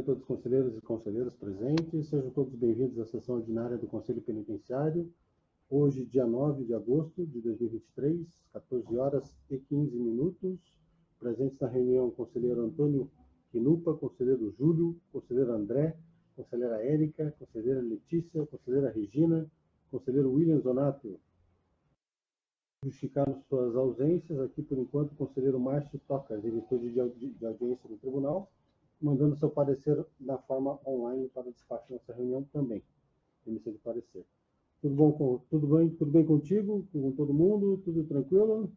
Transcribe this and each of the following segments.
todos os conselheiros e conselheiras presentes. Sejam todos bem-vindos à sessão ordinária do Conselho Penitenciário. Hoje, dia 9 de agosto de 2023, 14 horas e 15 minutos. Presentes na reunião, o conselheiro Antônio Quinupa, conselheiro Júlio, conselheiro André, conselheira Érica, conselheira Letícia, conselheira Regina, conselheiro William Zonato. Justificaram suas ausências, aqui por enquanto o conselheiro Márcio Toca, diretor de audiência do tribunal, mandando seu parecer na forma online para despacho nessa reunião também. Emissão de parecer. Tudo bem contigo? Com todo mundo? Tudo tranquilo?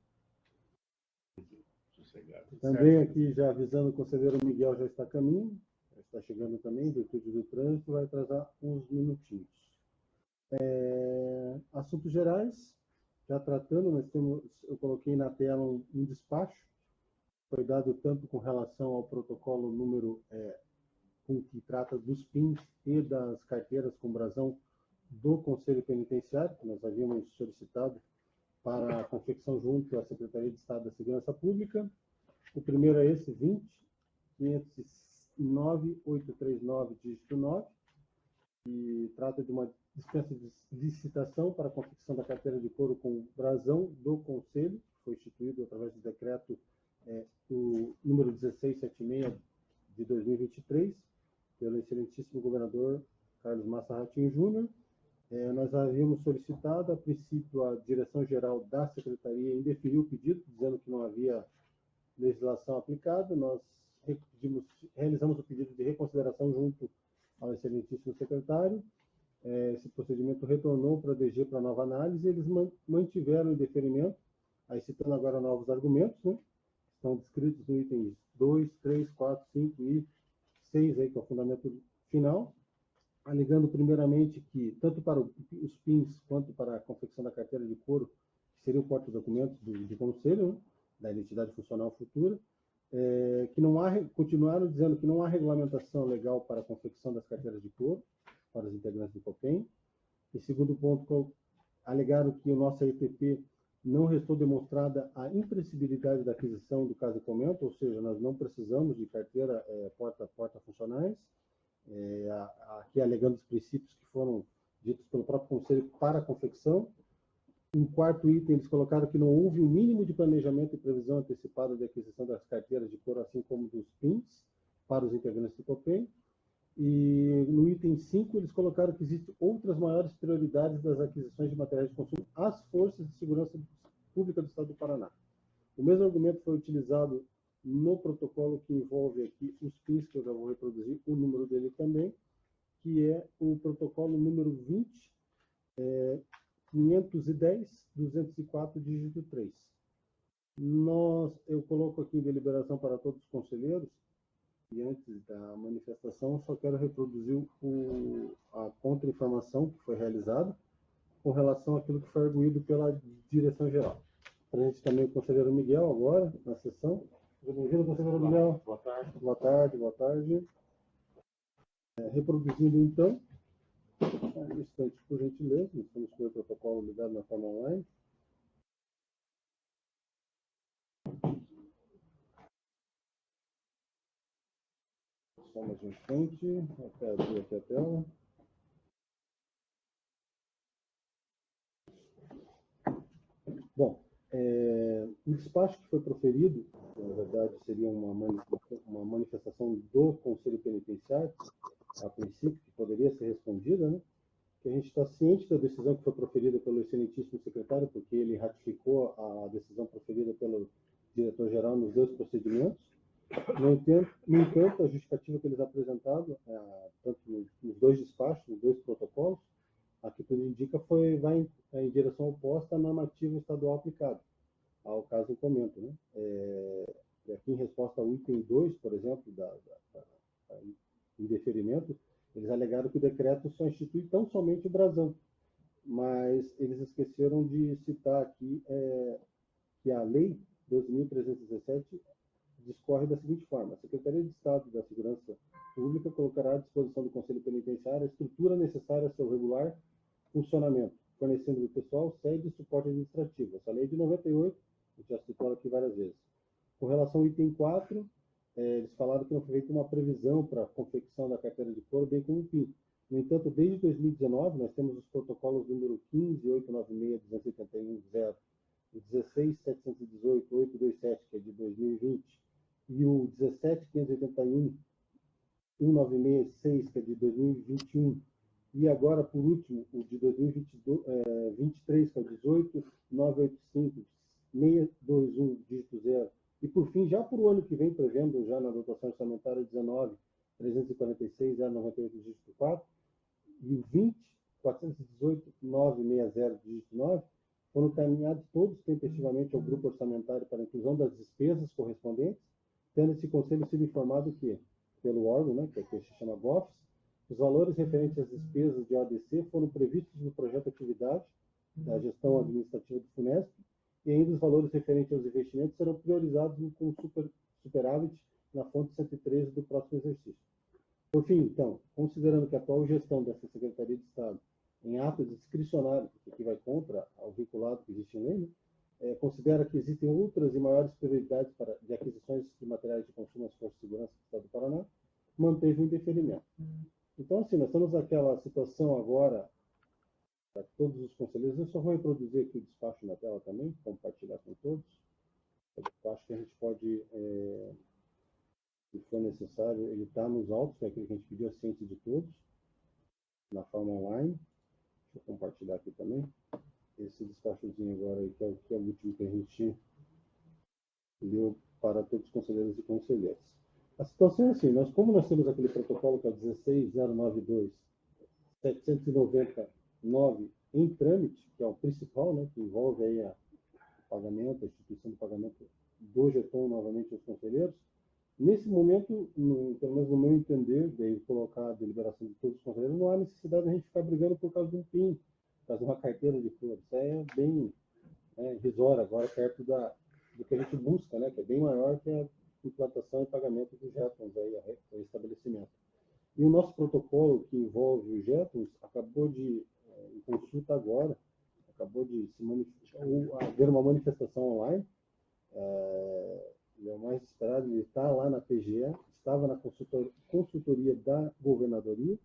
Sossegado. Também aqui já avisando, o conselheiro Miguel já está a caminho, já está chegando também, em virtude do trânsito, vai atrasar uns minutinhos. Assuntos gerais, já tratando, eu coloquei na tela um despacho, foi dado tanto com relação ao protocolo número que trata dos PINs e das carteiras com brasão do Conselho Penitenciário, que nós havíamos solicitado para a confecção junto à Secretaria de Estado da Segurança Pública. O primeiro é esse, 20.509.839, dígito 9, que trata de uma dispensa de licitação para a confecção da carteira de couro com brasão do Conselho, que foi instituído através do decreto o número 1676 de 2023, pelo excelentíssimo governador Carlos Massa Ratinho Júnior. Nós havíamos solicitado, a princípio, a direção-geral da Secretaria indeferiu o pedido, dizendo que não havia legislação aplicada. Nós realizamos o pedido de reconsideração junto ao excelentíssimo secretário. Esse procedimento retornou para a DG para nova análise, e eles mantiveram o indeferimento, aí citando agora novos argumentos, né? Estão descritos no itens 2, 3, 4, 5 e 6, aí, que é o fundamento final, alegando primeiramente que, tanto para os PINs quanto para a confecção da carteira de couro, que seria o porta-documentos do Conselho, né, da identidade funcional futura, que não há, continuaram dizendo que não há regulamentação legal para a confecção das carteiras de couro para os integrantes do COPEN. E segundo ponto, alegaram que o nosso EPP não restou demonstrada a imprescindibilidade da aquisição do caso e comento, ou seja, nós não precisamos de carteira porta-a-porta funcionais, aqui alegando os princípios que foram ditos pelo próprio Conselho para a confecção. Um quarto item, eles colocaram que não houve o mínimo de planejamento e previsão antecipada de aquisição das carteiras de couro, assim como dos PINs, para os integrantes do COPEN. E no item 5, eles colocaram que existem outras maiores prioridades das aquisições de materiais de consumo às forças de segurança pública do Estado do Paraná. O mesmo argumento foi utilizado no protocolo que envolve aqui os PINs, que eu já vou reproduzir o número dele também, que é o protocolo número 20.510.204, dígito 3. Eu coloco aqui em deliberação para todos os conselheiros, e antes da manifestação, só quero reproduzir a contra-informação que foi realizada com relação àquilo que foi arguído pela direção-geral. Presente também o conselheiro Miguel, agora, na sessão. Bem-vindo, conselheiro Miguel. Boa tarde. Boa tarde, boa tarde. Reproduzindo, então, um instante, por gentileza, estamos com o protocolo ligado na forma online. Só mais um instante, até abrir aqui a tela. Bom, o despacho que foi proferido, na verdade, seria uma manifestação do Conselho Penitenciário, a princípio, que poderia ser respondida, né? Que a gente está ciente da decisão que foi proferida pelo excelentíssimo secretário, porque ele ratificou a decisão proferida pelo diretor-geral nos dois procedimentos. No entanto, a justificativa que eles apresentaram, tanto nos dois despachos, nos dois protocolos, a que tudo indica vai em direção oposta à normativa estadual aplicada, ao caso em comento, né? Aqui em resposta ao item 2, por exemplo, em deferimento, eles alegaram que o decreto só institui tão somente o brasão, mas eles esqueceram de citar aqui que a Lei 12.317 discorre da seguinte forma: a Secretaria de Estado da Segurança Pública colocará à disposição do Conselho Penitenciário a estrutura necessária a seu regular funcionamento, fornecendo ao pessoal sede e suporte administrativo. Essa lei é de 98, a gente já citou aqui várias vezes. Com relação ao item 4, eles falaram que não foi feita uma previsão para a confecção da carteira de couro, bem como o PIN. No entanto, desde 2019, nós temos os protocolos número 15.896.281.0, o 16.718.827, que é de 2020, e o 17.581.196.6, que é de 2021, e agora, por último, o de 2023, que é o 18.985.621, dígito 0. E, por fim, já para o ano que vem, prevendo já na dotação orçamentária 19.346.098, dígito 4, e o 20.418.960, dígito 9, foram caminhados todos tempestivamente ao grupo orçamentário para a inclusão das despesas correspondentes, tendo esse conselho sido informado que, pelo órgão, né, que se chama GOFS, os valores referentes às despesas de OADC foram previstos no projeto de atividade da gestão administrativa do FUNESP, e ainda os valores referentes aos investimentos serão priorizados com superávit na fonte 113 do próximo exercício. Por fim, então, considerando que a atual gestão dessa Secretaria de Estado, em ato discricionário, que vai contra o vinculado que existe em lei, né, considera que existem outras e maiores prioridades de aquisições de materiais de consumo às Forças de Segurança do Estado do Paraná, manteve o indeferimento. Então, assim, nós estamos naquela situação agora, para todos os conselheiros, eu só vou reproduzir aqui o despacho na tela também, compartilhar com todos. Eu acho que a gente pode, se for necessário, ele está nos autos, que é aquilo que a gente pediu a ciência de todos, na forma online. Deixa eu compartilhar aqui também. Esse despachozinho agora, aí, que é o último que a gente deu para todos os conselheiros e conselheiras. A situação é assim, como nós temos aquele protocolo que é o 16.092.799 em trâmite, que é o principal, né, que envolve aí o pagamento, a instituição de pagamento do GETON novamente aos conselheiros, nesse momento, pelo menos no meu entender, de colocar a deliberação de todos os conselheiros, não há necessidade de a gente ficar brigando por causa de um PIN, por causa de uma carteira de cor. Isso é bem irrisório agora, perto do que a gente busca, né, que é bem maior que a implantação e pagamento dos JETONs, o estabelecimento. E o nosso protocolo que envolve os JETONs acabou de, em consulta agora, acabou de haver uma manifestação online, e é o mais esperado, ele está lá na PGE, estava na consultoria da governadoria,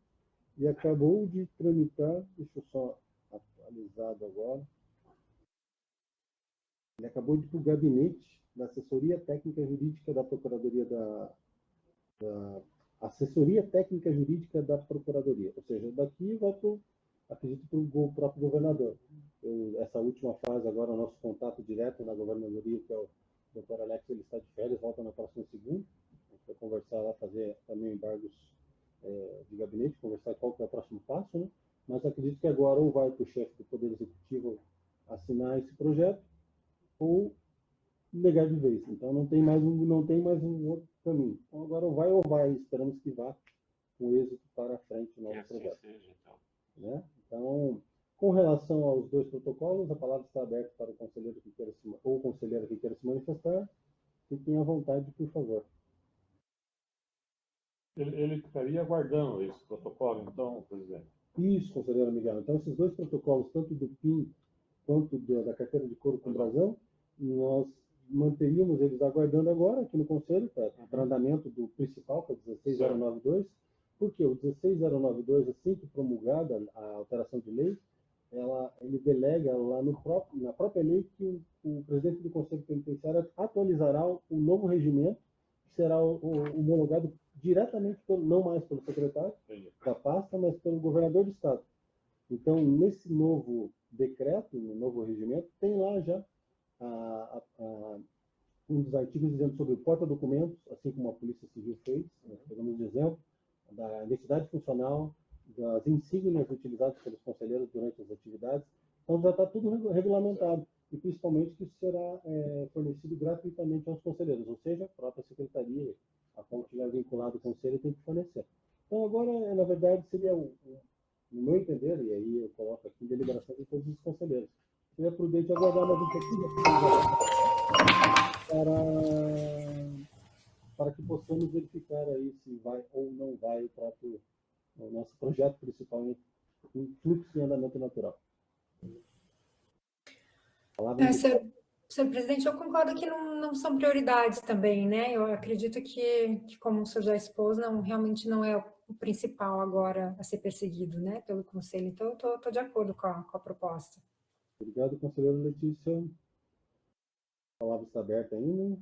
e acabou de tramitar, deixa eu só atualizado agora, ele acabou de ir para o gabinete da assessoria técnica jurídica da Procuradoria assessoria técnica jurídica da Procuradoria, ou seja, daqui vai acredito para o próprio governador. Essa última fase agora, o nosso contato direto na governadoria, que é o Dr. Alex, ele está de férias, volta na próxima segunda, a gente vai conversar lá, fazer também embargos de gabinete, conversar qual que é o próximo passo, né? Mas acredito que agora ou vai para o chefe do Poder Executivo assinar esse projeto, ou negar de vez. Então não tem mais um outro caminho. Então agora ou vai, esperamos que vá com êxito para frente o novo projeto. Seja, então. Né? Então, com relação aos dois protocolos, a palavra está aberta para o conselheiro que queira ou conselheira que queira se manifestar. Fiquem à vontade, por favor. Ele ficaria aguardando esse protocolo, então, presidente? Isso, conselheiro Miguel. Então, esses dois protocolos, tanto do PIN quanto da carteira de couro com brasão, nós manteríamos eles aguardando agora aqui no Conselho, para andamento do principal, que é o 16.092, porque o 16.092, assim que promulgada a alteração de lei, ele delega lá na própria lei que o presidente do Conselho Penitenciário atualizará o novo regimento, que será homologado diretamente, não mais pelo secretário da pasta, mas pelo governador do Estado. Então, nesse novo decreto, no novo regimento, tem lá já um dos artigos dizendo sobre o porta-documentos, assim como a Polícia Civil fez, nós pegamos de exemplo, da identidade funcional, das insígnias utilizadas pelos conselheiros durante as atividades. Então, já está tudo regulamentado, e principalmente que isso será fornecido gratuitamente aos conselheiros, ou seja, a própria secretaria, a qual estiver vinculado ao conselho, tem que fornecer. Então, agora, na verdade, seria, no meu entender, e aí eu coloco aqui, deliberação de todos os conselheiros, seria prudente aguardar mais um pouquinho para que possamos verificar aí se vai ou não vai o nosso projeto principal em fluxo e andamento natural. Senhor presidente, eu concordo que não são prioridades também, né? Eu acredito que como o senhor já expôs, realmente não é o principal agora a ser perseguido, né, pelo Conselho. Então, eu estou de acordo com a proposta. Obrigado, conselheira Letícia. A palavra está aberta ainda.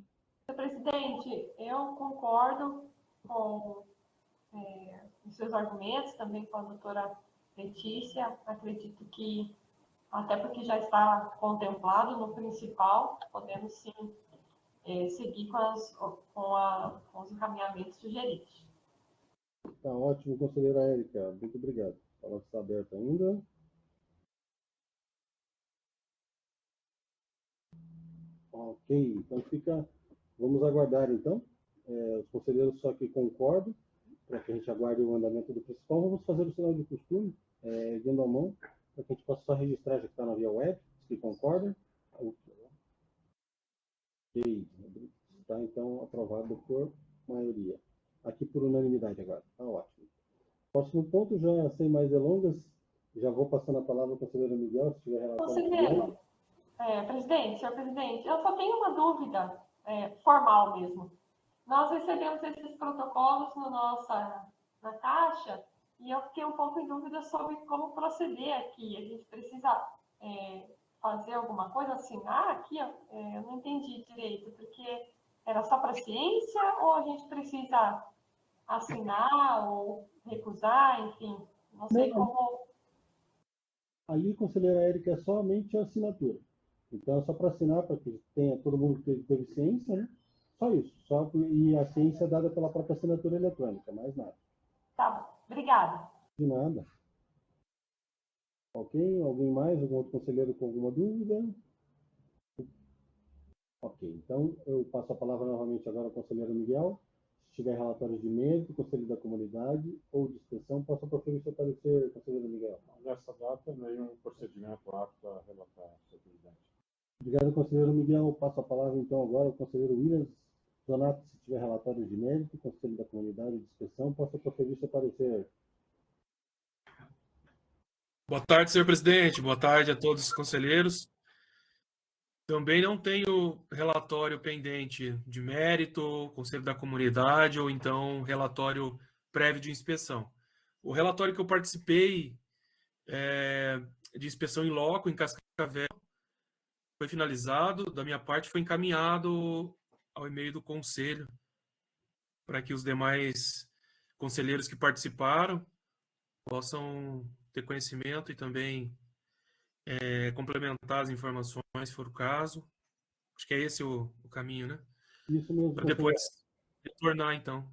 Senhor presidente, eu concordo com os seus argumentos, também com a doutora Letícia. Acredito que, até porque já está contemplado no principal, podemos sim seguir com os encaminhamentos sugeridos. Tá ótimo, conselheira Érica. Muito obrigado. A palavra está aberta ainda. Ok, então fica... Vamos aguardar, então. Os conselheiros só que concordam, para que a gente aguarde o andamento do principal. Vamos fazer o sinal de costume, erguendo a mão, para que a gente possa só registrar, já que está na via web, se concordam. Ok, está então aprovado por maioria. Aqui por unanimidade agora, está ótimo. Próximo ponto, já sem mais delongas, já vou passando a palavra ao conselheiro Miguel, se tiver relação. Conselheiro, senhor presidente, eu só tenho uma dúvida formal mesmo. Nós recebemos esses protocolos na caixa e eu fiquei um pouco em dúvida sobre como proceder aqui. A gente precisa fazer alguma coisa, assinar aqui? Eu não entendi direito, porque era só para ciência ou a gente precisa assinar ou recusar, enfim, não sei como... Ali, conselheira Érica, é somente a assinatura. Então, é só para assinar, para que tenha todo mundo que teve ciência, né? Só isso. E a ciência é dada pela própria assinatura eletrônica, mais nada. Tá bom. Obrigada. De nada. Ok? Alguém mais? Algum outro conselheiro com alguma dúvida? Ok. Então, eu passo a palavra novamente agora ao conselheiro Miguel. Se tiver relatórios de mérito, conselho da comunidade ou de inspeção, possa proferir seu parecer, conselheiro Miguel. Nessa data, nenhum procedimento apto a relatar, senhor presidente. Obrigado, conselheiro Miguel. Eu passo a palavra, então, agora ao conselheiro Williams Donato, se tiver relatórios de mérito, conselho da comunidade de inspeção, possa proferir seu parecer. Boa tarde, senhor presidente. Boa tarde a todos os conselheiros. Também não tenho relatório pendente de mérito, conselho da comunidade ou então relatório prévio de inspeção. O relatório que eu participei de inspeção em loco, em Cascavel, foi finalizado. Da minha parte, foi encaminhado ao e-mail do conselho para que os demais conselheiros que participaram possam ter conhecimento e também complementar as informações, se for o caso. Acho que é esse o caminho, né? Isso mesmo. Para depois retornar, então.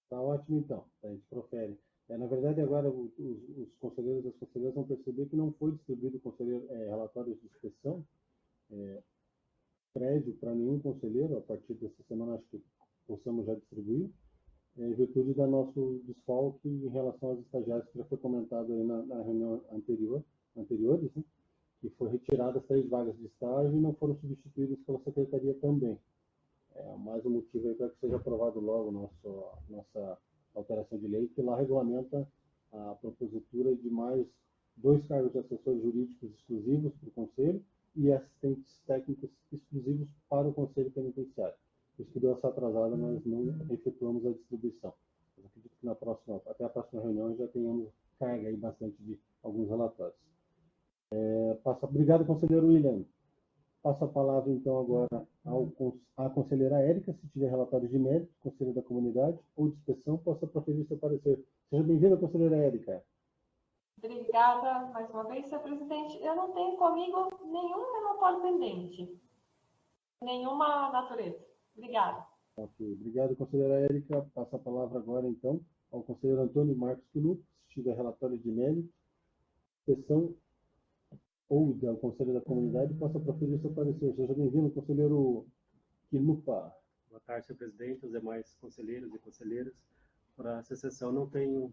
Tá ótimo, então. A gente profere. Na verdade, agora, os conselheiros e as conselheiras vão perceber que não foi distribuído relatórios de inspeção prévio para nenhum conselheiro. A partir dessa semana, acho que possamos já distribuir, em virtude da nosso desfalque em relação aos estagiários, que já foi comentado aí na reunião anteriores, né? Que foi retiradas 3 vagas de estágio e não foram substituídas pela secretaria também. Mais um motivo aí para que seja aprovado logo nossa alteração de lei, que lá regulamenta a propositura de mais 2 cargos de assessores jurídicos exclusivos para o Conselho e assistentes técnicos exclusivos para o Conselho Penitenciário. Isso que deu essa atrasada, nós não efetuamos a distribuição. Eu acredito que até a próxima reunião já tenhamos carga aí bastante de alguns relatórios. Obrigado, conselheiro William. Passo a palavra, então, agora à conselheira Érica, se tiver relatórios de mérito, conselho da comunidade ou de inspeção, possa proferir seu parecer. Seja bem-vinda, conselheira Érica. Obrigada mais uma vez, senhor presidente. Eu não tenho comigo nenhum relatório pendente, nenhuma natureza. Obrigada. Ok, obrigado, conselheira Érica. Passo a palavra agora, então, ao conselheiro Antônio Marcos Quinupa, se tiver relatório de mérito, inspeção ou do Conselho da Comunidade, possa proferir seu parecer. Seja bem-vindo, conselheiro Quinupa. Boa tarde, senhor presidente, os demais conselheiros e conselheiras. Para essa sessão, não tenho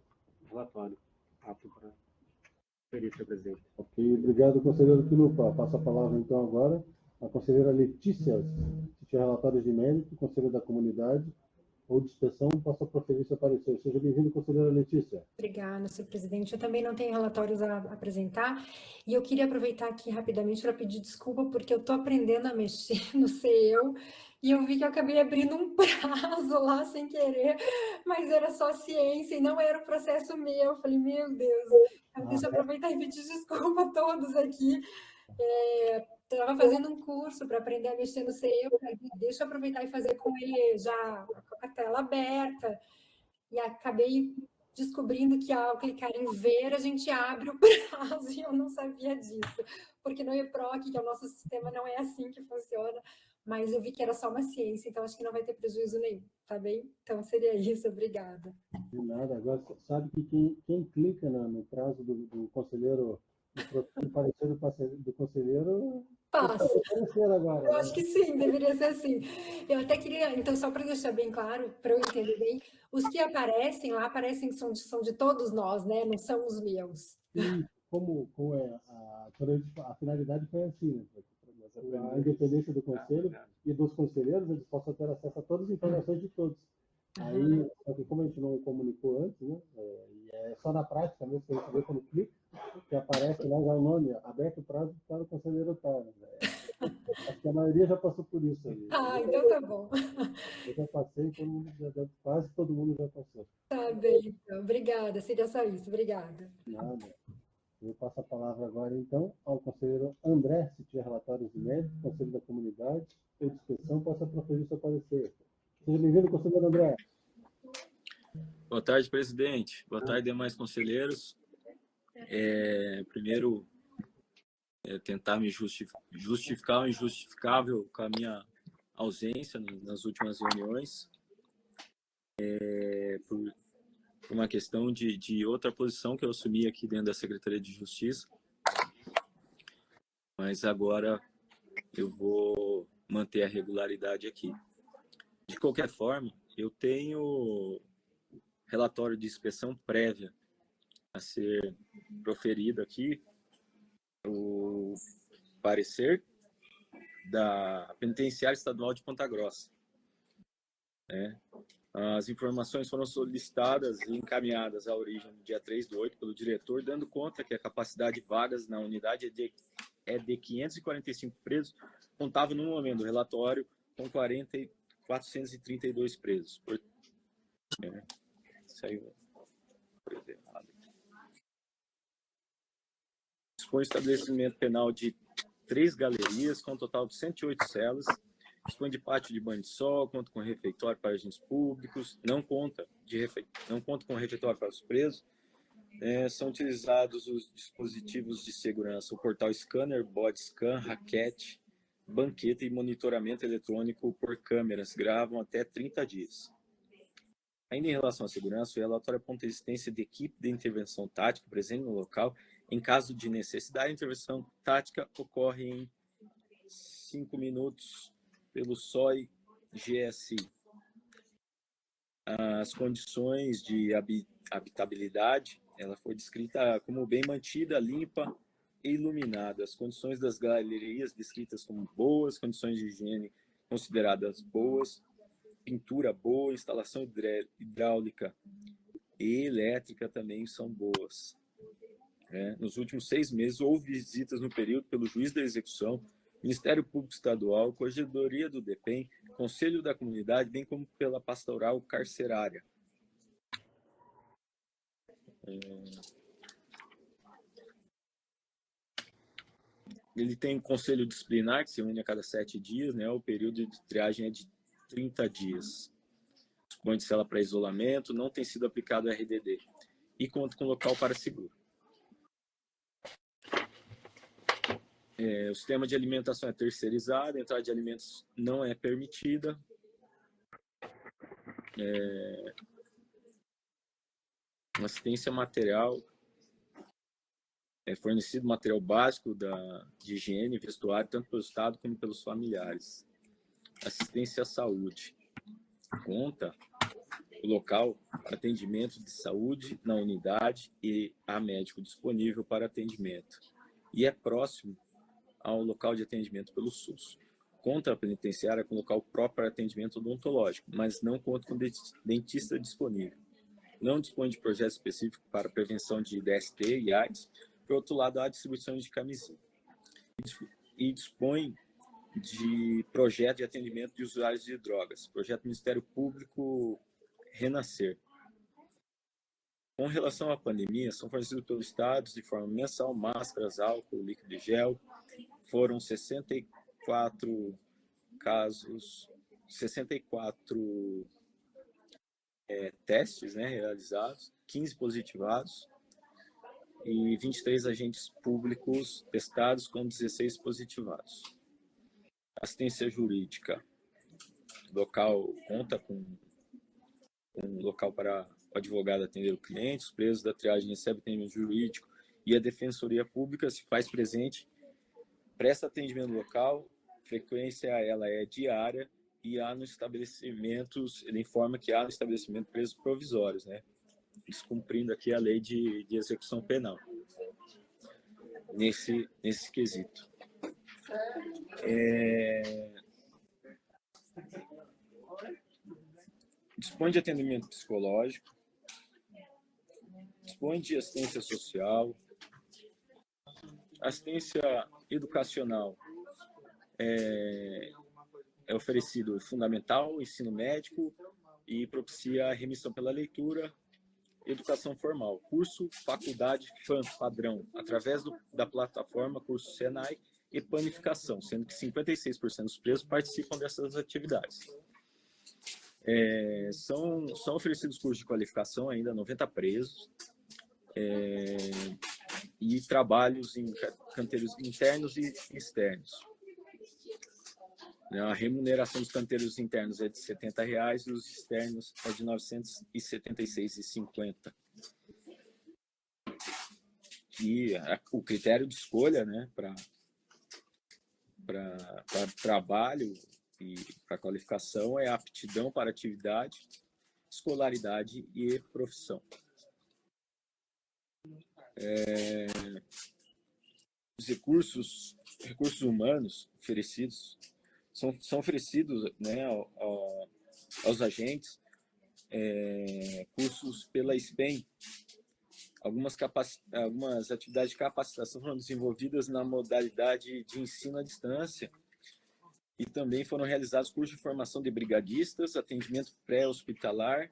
relatório apto para referir, senhor presidente. Ok, obrigado, conselheiro Quinupa. Passo a palavra, então, agora à conselheira Letícia, se tiver relatórios de mérito, Conselho da Comunidade ou de inspeção possa proferir seu parecer. Seja bem-vindo, conselheira Letícia. Obrigada, senhor presidente. Eu também não tenho relatórios a apresentar e eu queria aproveitar aqui rapidamente para pedir desculpa porque eu estou aprendendo a mexer no CEO e eu vi que eu acabei abrindo um prazo lá sem querer, mas era só ciência e não era o processo meu. Eu falei, meu Deus, deixa eu aproveitar e pedir desculpa a todos aqui. Estava fazendo um curso para aprender a mexer no CEO, deixa eu aproveitar e fazer com ele já com a tela aberta. E acabei descobrindo que ao clicar em ver, a gente abre o prazo, e eu não sabia disso, porque no EPROC, que é o nosso sistema, não é assim que funciona, mas eu vi que era só uma ciência, então acho que não vai ter prejuízo nenhum, tá bem? Então seria isso, obrigada. De nada, agora sabe que quem clica no prazo do conselheiro, no parecer do conselheiro, Passa. Agora, Eu acho que sim, deveria ser assim. Eu até queria, então, só para deixar bem claro, para eu entender bem, os que aparecem lá aparecem que são de todos nós, né? Não são os meus. E como é a finalidade foi assim, né? A independência do conselho e dos conselheiros, eles possam ter acesso a todas as informações de todos. Aí, só que como a gente não comunicou antes, né? E é só na prática mesmo que a gente vê quando clica, que aparece lá já o nome, aberto o prazo para o conselheiro tal. Acho que a maioria já passou por isso aí. Então tá bom. Eu já passei, quase todo mundo já passou. Tá bem, então. Obrigada. Seria só isso. Obrigada. Nada. Eu passo a palavra agora, então, ao conselheiro André, se tiver relatórios de mérito, conselho da comunidade ou de inspeção, possa proferir seu parecer. Seja bem-vindo, conselheiro André. Boa tarde, presidente. Boa tarde, demais conselheiros. Primeiro, tentar me justificar o injustificável com a minha ausência nas últimas reuniões, por uma questão de outra posição que eu assumi aqui dentro da Secretaria de Justiça. Mas agora eu vou manter a regularidade aqui. De qualquer forma, eu tenho relatório de inspeção prévia a ser proferido aqui, o parecer da Penitenciária Estadual de Ponta Grossa. As informações foram solicitadas e encaminhadas à origem no dia 3/8 pelo diretor, dando conta que a capacidade de vagas na unidade é de 545 presos, contava no momento do relatório com 432 presos. Saiu errado. Dispõe o estabelecimento penal de 3 galerias, com um total de 108 celas. Dispõe de pátio de banho de sol, conta com refeitório para agentes públicos, não conta com refeitório para os presos. São utilizados os dispositivos de segurança, o portal scanner, body scan, raquete, banqueta e monitoramento eletrônico por câmeras, gravam até 30 dias. Ainda em relação à segurança, o relatório aponta a existência de equipe de intervenção tática presente no local. Em caso de necessidade, a intervenção tática ocorre em 5 minutos pelo SOI GSI. As condições de habitabilidade, ela foi descrita como bem mantida, limpa e iluminada. As condições das galerias descritas como boas, condições de higiene consideradas boas, pintura boa, instalação hidráulica e elétrica também são boas. Nos últimos 6 meses, houve visitas no período pelo juiz da execução, Ministério Público Estadual, Corregedoria do DEPEN, Conselho da Comunidade, bem como pela Pastoral Carcerária. Ele tem um conselho disciplinar que se une a cada 7 dias, o período de triagem é de 30 dias. Dispõe de cela para isolamento, não tem sido aplicado o RDD e conta com local para seguro. O sistema de alimentação é terceirizado, a entrada de alimentos não é permitida. Assistência material, é fornecido material básico de higiene e vestuário, tanto pelo Estado como pelos familiares. Assistência à saúde. Conta o local para atendimento de saúde na unidade e há médico disponível para atendimento. E é próximo ao local de atendimento pelo SUS. conta a penitenciária com local próprio para atendimento odontológico, mas não conta com dentista disponível. Não dispõe de projeto específico para prevenção de DST e AIDS. Por outro lado, há distribuição de camisinha. E dispõe de projeto de atendimento de usuários de drogas, projeto Ministério Público Renascer. Com relação à pandemia, são fornecidos pelos estados de forma mensal máscaras, álcool, líquido e gel. Foram 64 casos, 64 testes, né, realizados, 15 positivados e 23 agentes públicos testados com 16 positivados. Assistência jurídica. O local conta com um local para o advogado atender o cliente, os presos da triagem recebem atendimento jurídico e a Defensoria Pública se faz presente, presta atendimento local, frequência ela é diária e há nos estabelecimentos, ele informa que há no estabelecimento presos provisórios, né? Descumprindo aqui a lei de execução penal, nesse quesito. Dispõe de atendimento psicológico, dispõe de assistência social, assistência educacional é oferecido fundamental, ensino médico e propicia a remissão pela leitura, educação formal, curso, faculdade, FAM, padrão, através da plataforma Curso Senai e panificação, sendo que 56% dos presos participam dessas atividades. São oferecidos cursos de qualificação ainda, 90 presos, e trabalhos em canteiros internos e externos. A remuneração dos canteiros internos é de R$ 70,00 e os externos é de R$ 976,50. E o critério de escolha, né, para trabalho e para qualificação é aptidão para atividade, escolaridade e profissão. Os recursos humanos oferecidos são oferecidos, né, aos agentes, cursos pela SPEM. Algumas atividades de capacitação foram desenvolvidas na modalidade de ensino à distância e também foram realizados cursos de formação de brigadistas, atendimento pré-hospitalar,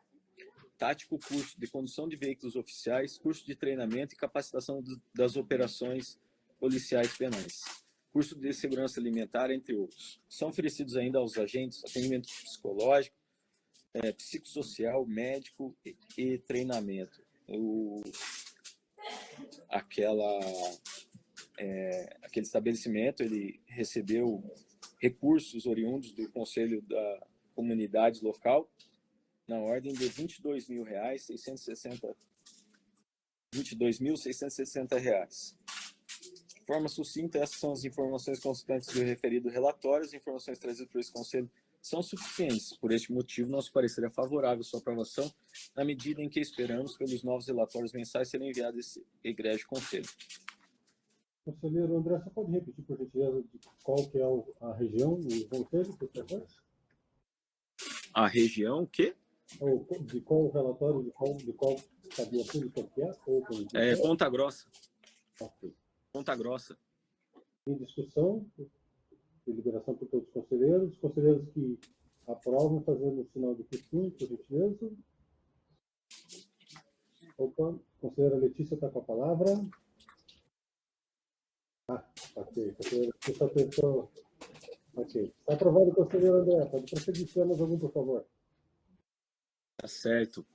tático, curso de condução de veículos oficiais, curso de treinamento e capacitação das operações policiais penais, curso de segurança alimentar, entre outros. São oferecidos ainda aos agentes atendimento psicológico, psicossocial, médico e treinamento. Aquele estabelecimento ele recebeu recursos oriundos do Conselho da Comunidade Local na ordem de R$ 22.660. De forma sucinta, essas são as informações constantes do referido relatório. As informações trazidas por esse Conselho são suficientes. Por este motivo, nosso parecer é favorável à sua aprovação, na medida em que esperamos pelos novos relatórios mensais serem enviados a esse egrégio Conselho. Conselheiro André, você pode repetir, por gentileza, de qual que é a região, o Conselho, por favor? A região, o quê? De qual relatório, de qual cadeia pública que é? Ponta Grossa. Ok. Ponta Grossa. Em discussão, deliberação por todos os conselheiros. Os conselheiros que aprovam, fazendo o sinal de sim, por gentileza. Opa, a conselheira Letícia está com a palavra. Ok. Conselheira Letícia apertou. Ok. Está aprovado, conselheiro André. Pode prosseguir, se mais algum, por favor. Tá certo.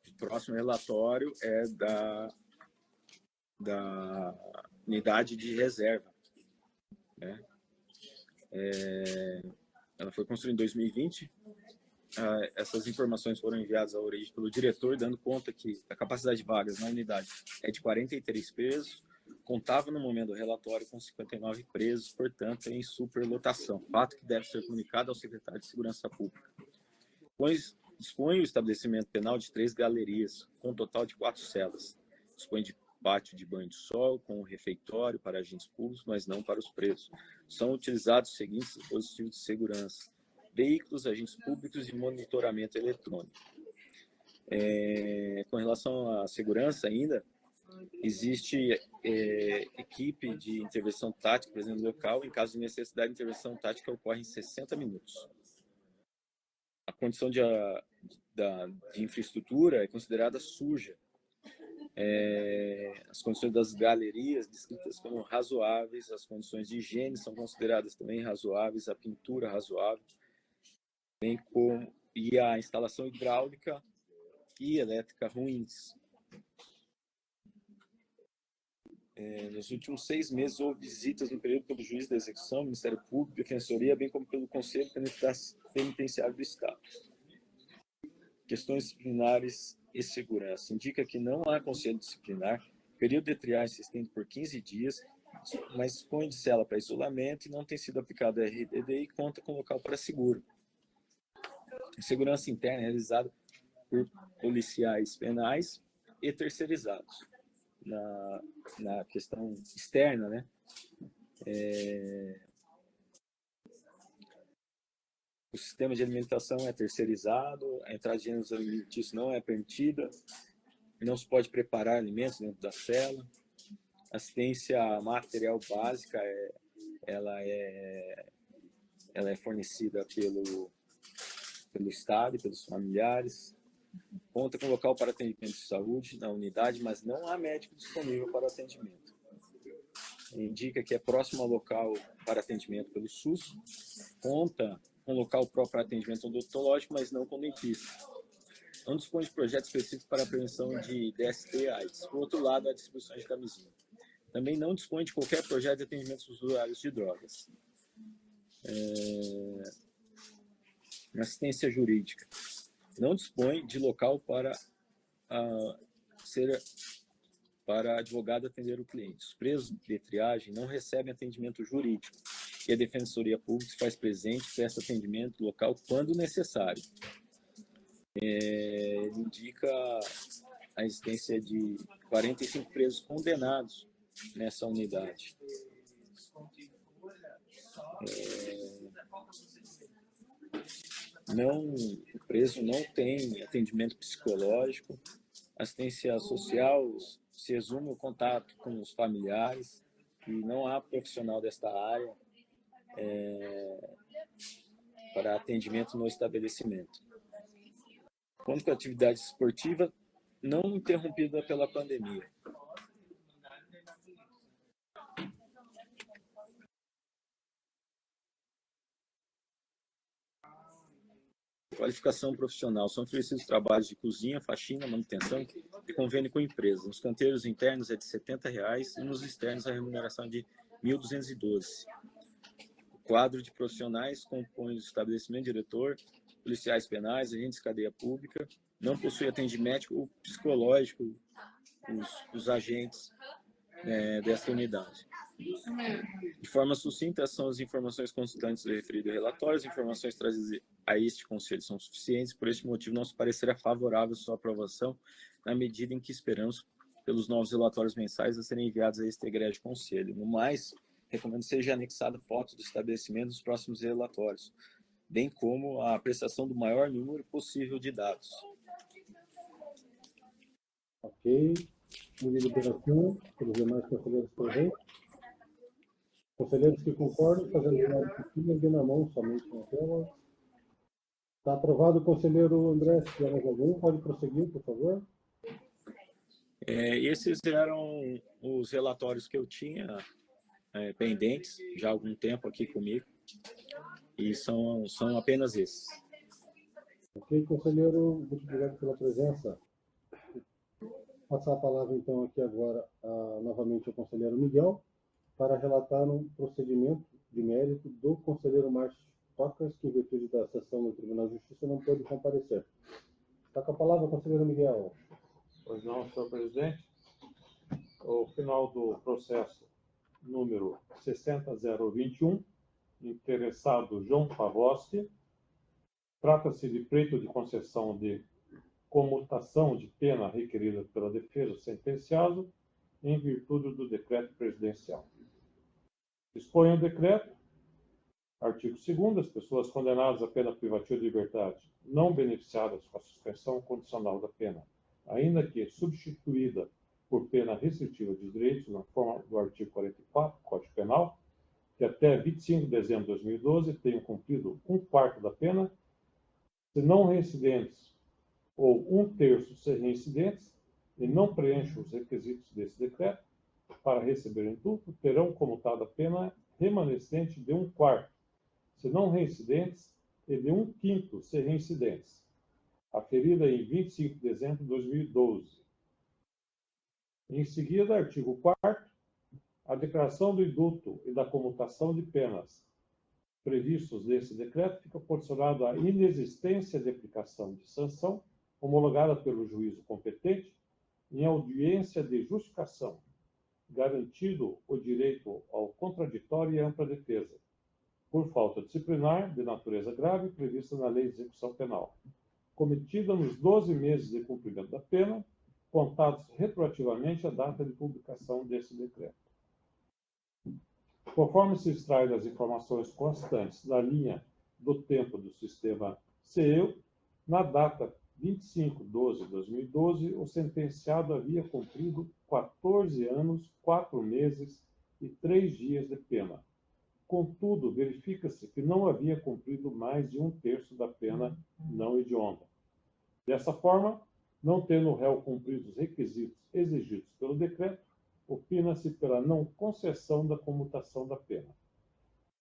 O próximo relatório é da unidade de reserva, né? Ela foi construída em 2020. Essas informações foram enviadas à origem pelo diretor, dando conta que a capacidade de vagas na unidade é de 43 presos, contava no momento do relatório com 59 presos, portanto, em superlotação, fato que deve ser comunicado ao secretário de Segurança Pública. Dispõe o estabelecimento penal de 3 galerias, com um total de 4 celas. Dispõe de pátio de banho de sol, com refeitório para agentes públicos, mas não para os presos. São utilizados os seguintes dispositivos de segurança: veículos, agentes públicos e monitoramento eletrônico. Com relação à segurança ainda, existe equipe de intervenção tática presente no local. Em caso de necessidade, a intervenção tática ocorre em 60 minutos. A condição de infraestrutura é considerada suja. As condições das galerias descritas como razoáveis, as condições de higiene são consideradas também razoáveis, a pintura razoável, bem como e a instalação hidráulica e elétrica ruins. Nos últimos 6 meses, houve visitas no período pelo juiz da execução, Ministério Público, Defensoria, bem como pelo Conselho Penitenciário do Estado. Questões disciplinares e segurança. Indica que não há conselho disciplinar, período de triagem se estende por 15 dias, mas dispõe de cela para isolamento e não tem sido aplicado a RDD e conta com local para seguro. Segurança interna é realizada por policiais penais e terceirizados. Na questão externa, né? O sistema de alimentação é terceirizado, a entrada de gêneros alimentícios não é permitida, não se pode preparar alimentos dentro da cela. Assistência material básica ela é fornecida pelo Estado e pelos familiares. Conta com local para atendimento de saúde na unidade, mas não há médico disponível para atendimento. Indica que é próximo ao local para atendimento pelo SUS. Conta com local próprio para atendimento odontológico, mas não com dentista. Não dispõe de projeto específico para a prevenção de DST e AIDS. Por outro lado, a distribuição de camisinha. Também não dispõe de qualquer projeto de atendimento aos usuários de drogas. Assistência jurídica. Não dispõe de local para advogado atender o cliente. Os presos de triagem não recebem atendimento jurídico e a Defensoria Pública se faz presente e presta atendimento local quando necessário. Indica a existência de 45 presos condenados nessa unidade. O preso não tem atendimento psicológico, assistência social, se resume o contato com os familiares, e não há profissional desta área para atendimento no estabelecimento. Quanto à atividade esportiva, não interrompida pela pandemia. Qualificação profissional. São oferecidos trabalhos de cozinha, faxina, manutenção e convênio com empresas. Nos canteiros internos é de R$ 70,00 e nos externos a remuneração é de R$ 1.212. O quadro de profissionais compõe o estabelecimento, diretor, policiais penais, agentes de cadeia pública. Não possui atendimento ou psicológico os agentes dessa unidade. De forma sucinta, são as informações constantes do referido relatório. As informações trazidas a este conselho são suficientes. Por este motivo, nosso parecer é favorável à sua aprovação, na medida em que esperamos pelos novos relatórios mensais a serem enviados a este egrégio conselho. No mais, recomendo que seja anexada foto do estabelecimento nos próximos relatórios, bem como a prestação do maior número possível de dados. Ok. De deliberação, pelos demais conselheiros presentes. Conselheiros que concordam, fazendo sinal de cima, erguendo a mão somente na tela. Está aprovado. O conselheiro André, se tiver mais algum, pode prosseguir, por favor. Esses eram os relatórios que eu tinha pendentes já há algum tempo aqui comigo, e são apenas esses. Ok, conselheiro, muito obrigado pela presença. Passar a palavra, então, aqui agora, novamente ao conselheiro Miguel, para relatar um procedimento de mérito do conselheiro Márcio Tocas, que, em virtude da sessão no Tribunal de Justiça, não pôde comparecer. Está com a palavra, conselheiro Miguel. Pois não, senhor presidente. O final do processo número 60021, interessado João Pavoski. Trata-se de pleito de concessão de comutação de pena requerida pela defesa sentenciado, em virtude do decreto presidencial. Dispõe o decreto, artigo 2º, as pessoas condenadas à pena privativa de liberdade, não beneficiadas com a suspensão condicional da pena, ainda que substituída por pena restritiva de direitos na forma do artigo 44 do Código Penal, que até 25 de dezembro de 2012 tenham cumprido 1/4 da pena, se não reincidentes, ou 1/3 se reincidentes, e não preenchem os requisitos desse decreto para receber indulto, terão comutado a pena remanescente de 1/4, se não reincidentes, e de 1/5 se reincidentes, aferida em 25 de dezembro de 2012. Em seguida, artigo 4º, a declaração do indulto e da comutação de penas previstos nesse decreto fica condicionado à inexistência de aplicação de sanção homologada pelo juízo competente em audiência de justificação, garantido o direito ao contraditório e ampla defesa, por falta disciplinar de natureza grave prevista na Lei de Execução Penal, cometida nos 12 meses de cumprimento da pena, contados retroativamente à data de publicação desse decreto. Conforme se extrai das informações constantes da linha do tempo do sistema CEU, na data 25/12/2012, o sentenciado havia cumprido 14 anos, 4 meses e 3 dias de pena. Contudo, verifica-se que não havia cumprido mais de 1/3 da pena não hedionda. Dessa forma, não tendo o réu cumprido os requisitos exigidos pelo decreto, opina-se pela não concessão da comutação da pena.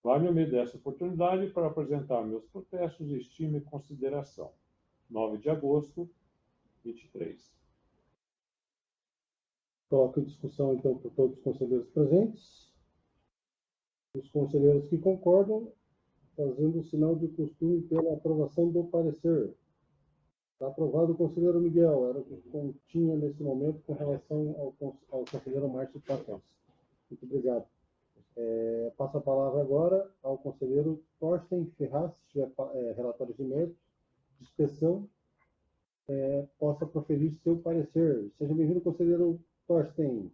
Valho-me dessa oportunidade para apresentar meus protestos de estima e consideração. 9 de agosto, 23. Coloco em discussão, então, por todos os conselheiros presentes. Os conselheiros que concordam, fazendo o sinal de costume pela aprovação do parecer. Está aprovado o conselheiro Miguel, era o que continha nesse momento com relação ao conselheiro Márcio Patens. Muito obrigado. Passo a palavra agora ao conselheiro Torsten Ferraz, se tiver relatórios de mérito, de inspeção, possa proferir seu parecer. Seja bem-vindo, conselheiro Torsten.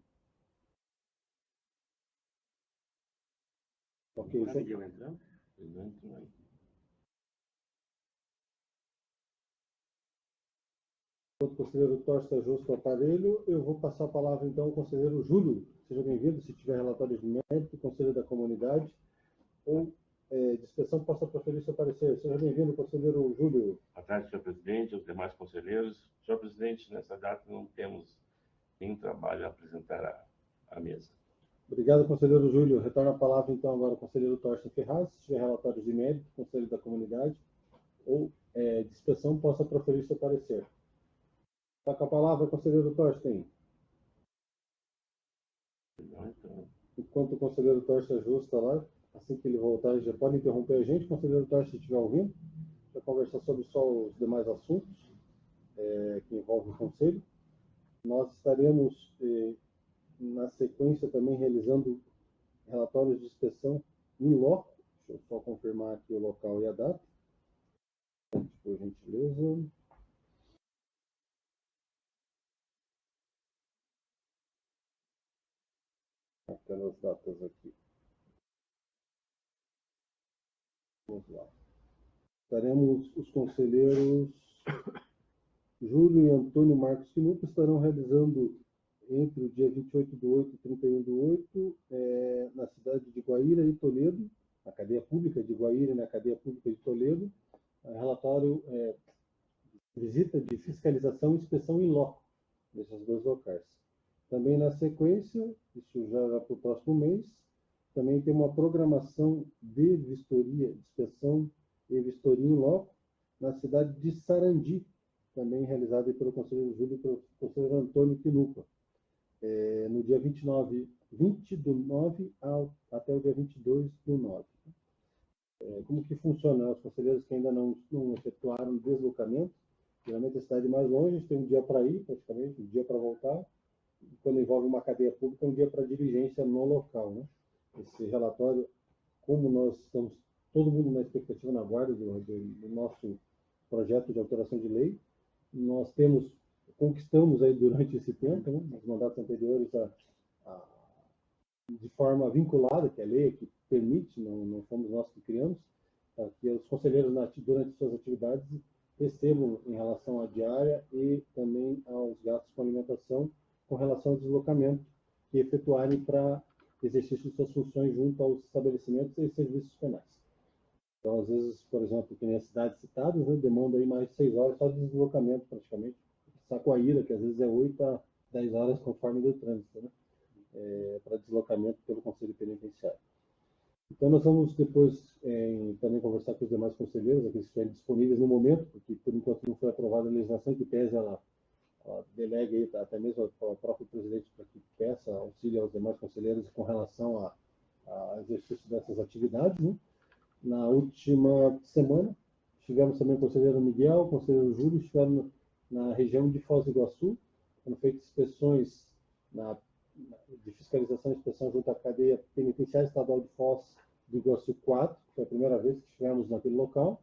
Ok, Conseguiu entrar? Não entrou aí. O conselheiro Torsten ajusta o aparelho. Eu vou passar a palavra, então, ao conselheiro Júlio. Seja bem-vindo, se tiver relatórios de mérito, conselheiro da comunidade, ou de inspeção, possa proferir seu parecer. Seja bem-vindo, conselheiro Júlio. Boa tarde, senhor presidente, os demais conselheiros. Senhor presidente, nessa data não temos nenhum trabalho a apresentar à mesa. Obrigado, conselheiro Júlio. Retorno a palavra, então, agora ao conselheiro Torsten Ferraz, se tiver relatórios de mérito, conselheiro da comunidade, ou de inspeção, possa proferir seu parecer. Está com a palavra, conselheiro Torsten. Enquanto o conselheiro Torsten ajusta lá, assim que ele voltar, já pode interromper a gente, conselheiro Torsten, se estiver ouvindo, para conversar sobre só os demais assuntos que envolvem o conselho. Nós estaremos, na sequência, também realizando relatórios de inspeção em loco. Deixa eu só confirmar aqui o local e a data, por gentileza. Aquelas datas aqui. Vamos lá. Estaremos, os conselheiros Júlio e Antônio Marcos Sinuca estarão realizando entre o dia 28/8 e 31/8, na cidade de Guaíra e Toledo, na cadeia pública de Guaíra e na cadeia pública de Toledo, relatório, visita de fiscalização e inspeção in loco nesses dois locais. Também na sequência, isso já para o próximo mês, também tem uma programação de vistoria, de inspeção e vistoria in loco na cidade de Sarandi, também realizada pelo conselheiro Júlio e pelo conselheiro Antônio Quinupa, no dia 20/9 até o dia 22/9. Como que funciona? Os conselheiros que ainda não efetuaram o deslocamento, geralmente a cidade mais longe, tem um dia para ir, praticamente, um dia para voltar, e quando envolve uma cadeia pública, um dia para diligência no local, né? Esse relatório, como nós estamos, todo mundo na expectativa, na guarda do nosso projeto de alteração de lei, nós temos conquistamos aí durante esse tempo, né, nos mandatos anteriores, de forma vinculada, que é a lei que permite, não fomos nós que criamos, que os conselheiros, durante suas atividades, recebam em relação à diária e também aos gastos com alimentação, com relação ao deslocamento que efetuarem para exercício de suas funções junto aos estabelecimentos e serviços penais. Então, às vezes, por exemplo, que nem as cidades citadas, né, demanda aí mais de 6 horas só de deslocamento, praticamente. Sacoaíra, que às vezes é 8 a 10 horas, conforme do trânsito, né, para deslocamento pelo Conselho Penitenciário. Então, nós vamos depois também conversar com os demais conselheiros, aqueles que estiverem disponíveis no momento, porque por enquanto não foi aprovada a legislação, que pese ela delegue aí, até mesmo ao próprio presidente para que peça auxílio aos demais conselheiros com relação ao exercício dessas atividades, né? Na última semana, tivemos também o conselheiro Miguel, o conselheiro Júlio, estiveram na região de Foz do Iguaçu, foram feitas inspeções de fiscalização e inspeção junto à cadeia penitenciária estadual de Foz do Iguaçu 4, que foi a primeira vez que estivemos naquele local.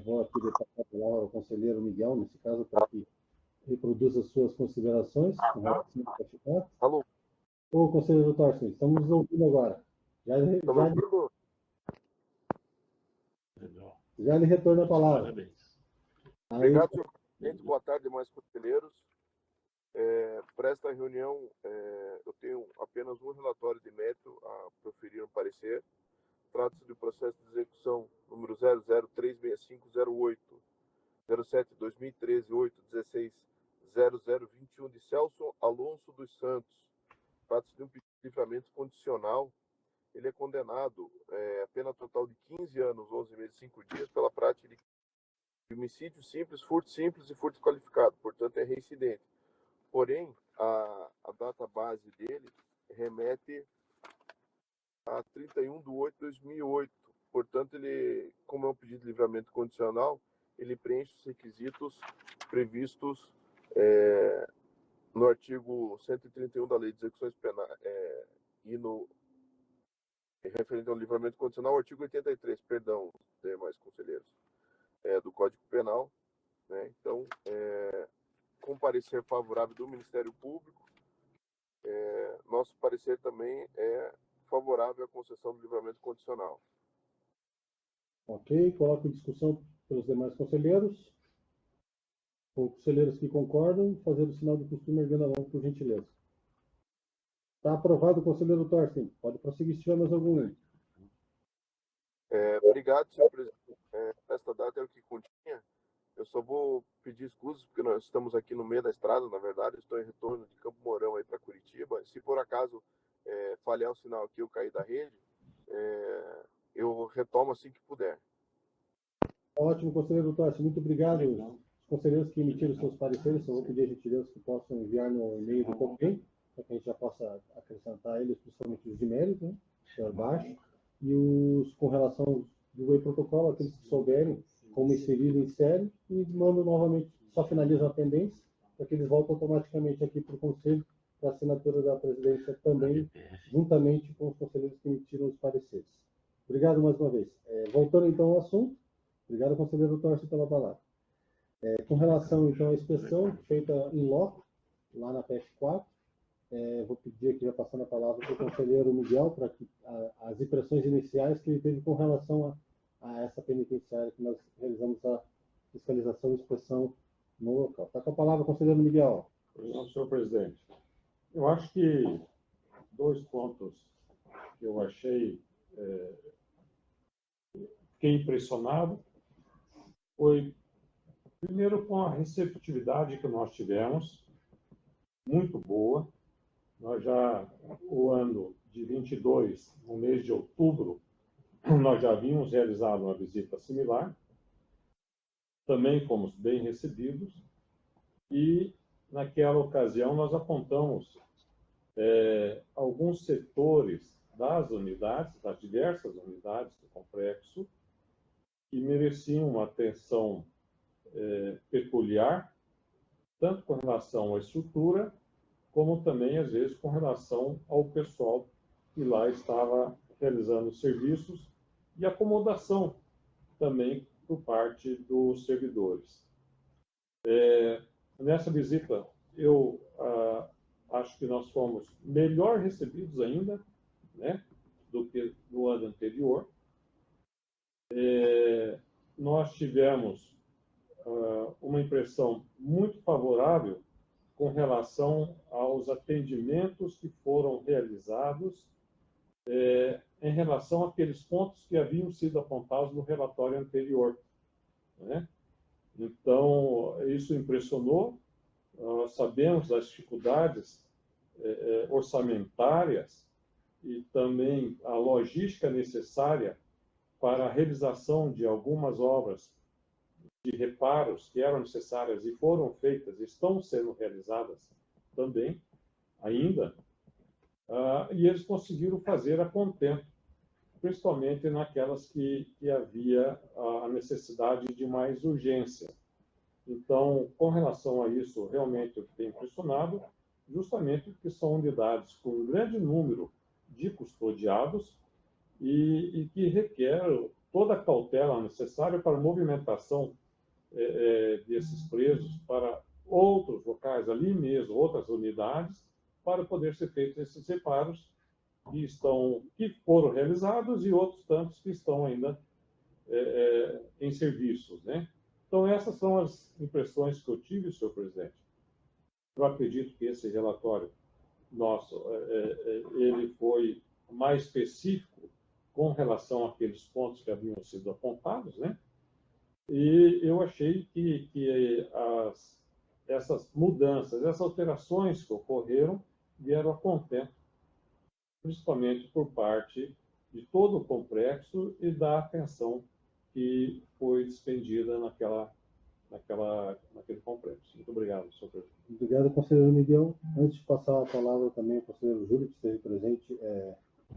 Vou aqui passar a palavra ao conselheiro Miguel, nesse caso, para que reproduza as suas considerações com relação ao praticado. Alô? Ô, conselheiro Torsten, estamos nos ouvindo agora. Já lhe retorno a palavra. Parabéns. Obrigado, senhor presidente. Boa tarde, demais conselheiros. Para esta reunião, eu tenho apenas um relatório de mérito a proferir um parecer. Trata-se do processo de execução número 0036508 07-2013 816 0021 de Celso Alonso dos Santos. Trata-se de um pedido de livramento condicional. Ele é condenado a pena total de 15 anos, 11 meses e 5 dias pela prática de homicídio simples, furto simples e furto qualificado. Portanto, é reincidente. Porém, a data base dele remete a 31/8/2008. Portanto, ele, como é um pedido de livramento condicional, ele preenche os requisitos previstos no artigo 131 da Lei de Execuções Penais e no referente ao livramento condicional, artigo 83, perdão, demais conselheiros, do Código Penal, né? Então, com parecer favorável do Ministério Público, nosso parecer também é favorável à concessão do livramento condicional. Ok, coloco em discussão pelos demais conselheiros. Os conselheiros que concordam, fazer o sinal do costume erguendo a mão, por gentileza. Está aprovado o conselheiro Torsten. Pode prosseguir se tiver mais algum. Obrigado, senhor presidente. Esta data é o que continha. Eu só vou pedir excusas, porque nós estamos aqui no meio da estrada, na verdade. Estou em retorno de Campo Mourão aí para Curitiba. Se por acaso falhar o sinal aqui, eu cair da rede, eu retomo assim que puder. Ótimo, conselheiro Torsten. Muito obrigado. Os conselheiros que emitiram seus pareceres, eu vou pedir a gentileza que possam enviar no e-mail do COPEM, para que a gente já possa acrescentar eles, principalmente os de mérito, né, senhor Baixo, e os com relação do whey protocolo, aqueles que souberem como inserir em série, e mandam novamente, só finalizam a pendência, para que eles voltem automaticamente aqui para o Conselho, para a assinatura da presidência também, juntamente com os conselheiros que emitiram os pareceres. Obrigado mais uma vez. Voltando então ao assunto, obrigado, conselheiro Torsten, pela palavra. Com relação então à inspeção feita em loco, lá na PF 4, vou pedir aqui, já passando a palavra para o conselheiro Miguel, para que as impressões iniciais que ele teve com relação a essa penitenciária que nós realizamos a fiscalização e inspeção no local. Está com a palavra, conselheiro Miguel. Senhor presidente, eu acho que 2 pontos que eu achei, fiquei impressionado, foi, primeiro, com a receptividade que nós tivemos, muito boa. Nós já, o ano de 22, no mês de outubro, nós já havíamos realizado uma visita similar. Também fomos bem recebidos. E, naquela ocasião, nós apontamos alguns setores das unidades, das diversas unidades do complexo, que mereciam uma atenção peculiar, tanto com relação à estrutura, como também, às vezes, com relação ao pessoal que lá estava realizando serviços e acomodação também por parte dos servidores. nessa visita, eu acho que nós fomos melhor recebidos ainda, né, do que no ano anterior. Nós tivemos uma impressão muito favorável com relação aos atendimentos que foram realizados em relação àqueles pontos que haviam sido apontados no relatório anterior, né? Então, isso impressionou. Nós sabemos das dificuldades orçamentárias e também a logística necessária para a realização de algumas obras de reparos que eram necessárias e foram feitas, estão sendo realizadas também, ainda, e eles conseguiram fazer a contento, principalmente naquelas que havia a necessidade de mais urgência. Então, com relação a isso, realmente o que tem impressionado, justamente porque são unidades com um grande número de custodiados e que requer toda a cautela necessária para a movimentação desses presos para outros locais ali mesmo, outras unidades, para poder ser feitos esses reparos que foram realizados e outros tantos que estão ainda em serviços, né? Então, essas são as impressões que eu tive, senhor presidente. Eu acredito que esse relatório nosso, ele foi mais específico com relação àqueles pontos que haviam sido apontados, né? E eu achei que essas mudanças, essas alterações que ocorreram, vieram a contento, principalmente por parte de todo o complexo e da atenção que foi despendida naquele complexo. Muito obrigado, senhor presidente. Obrigado, conselheiro Miguel. Antes de passar a palavra também ao conselheiro Júlio, que esteve presente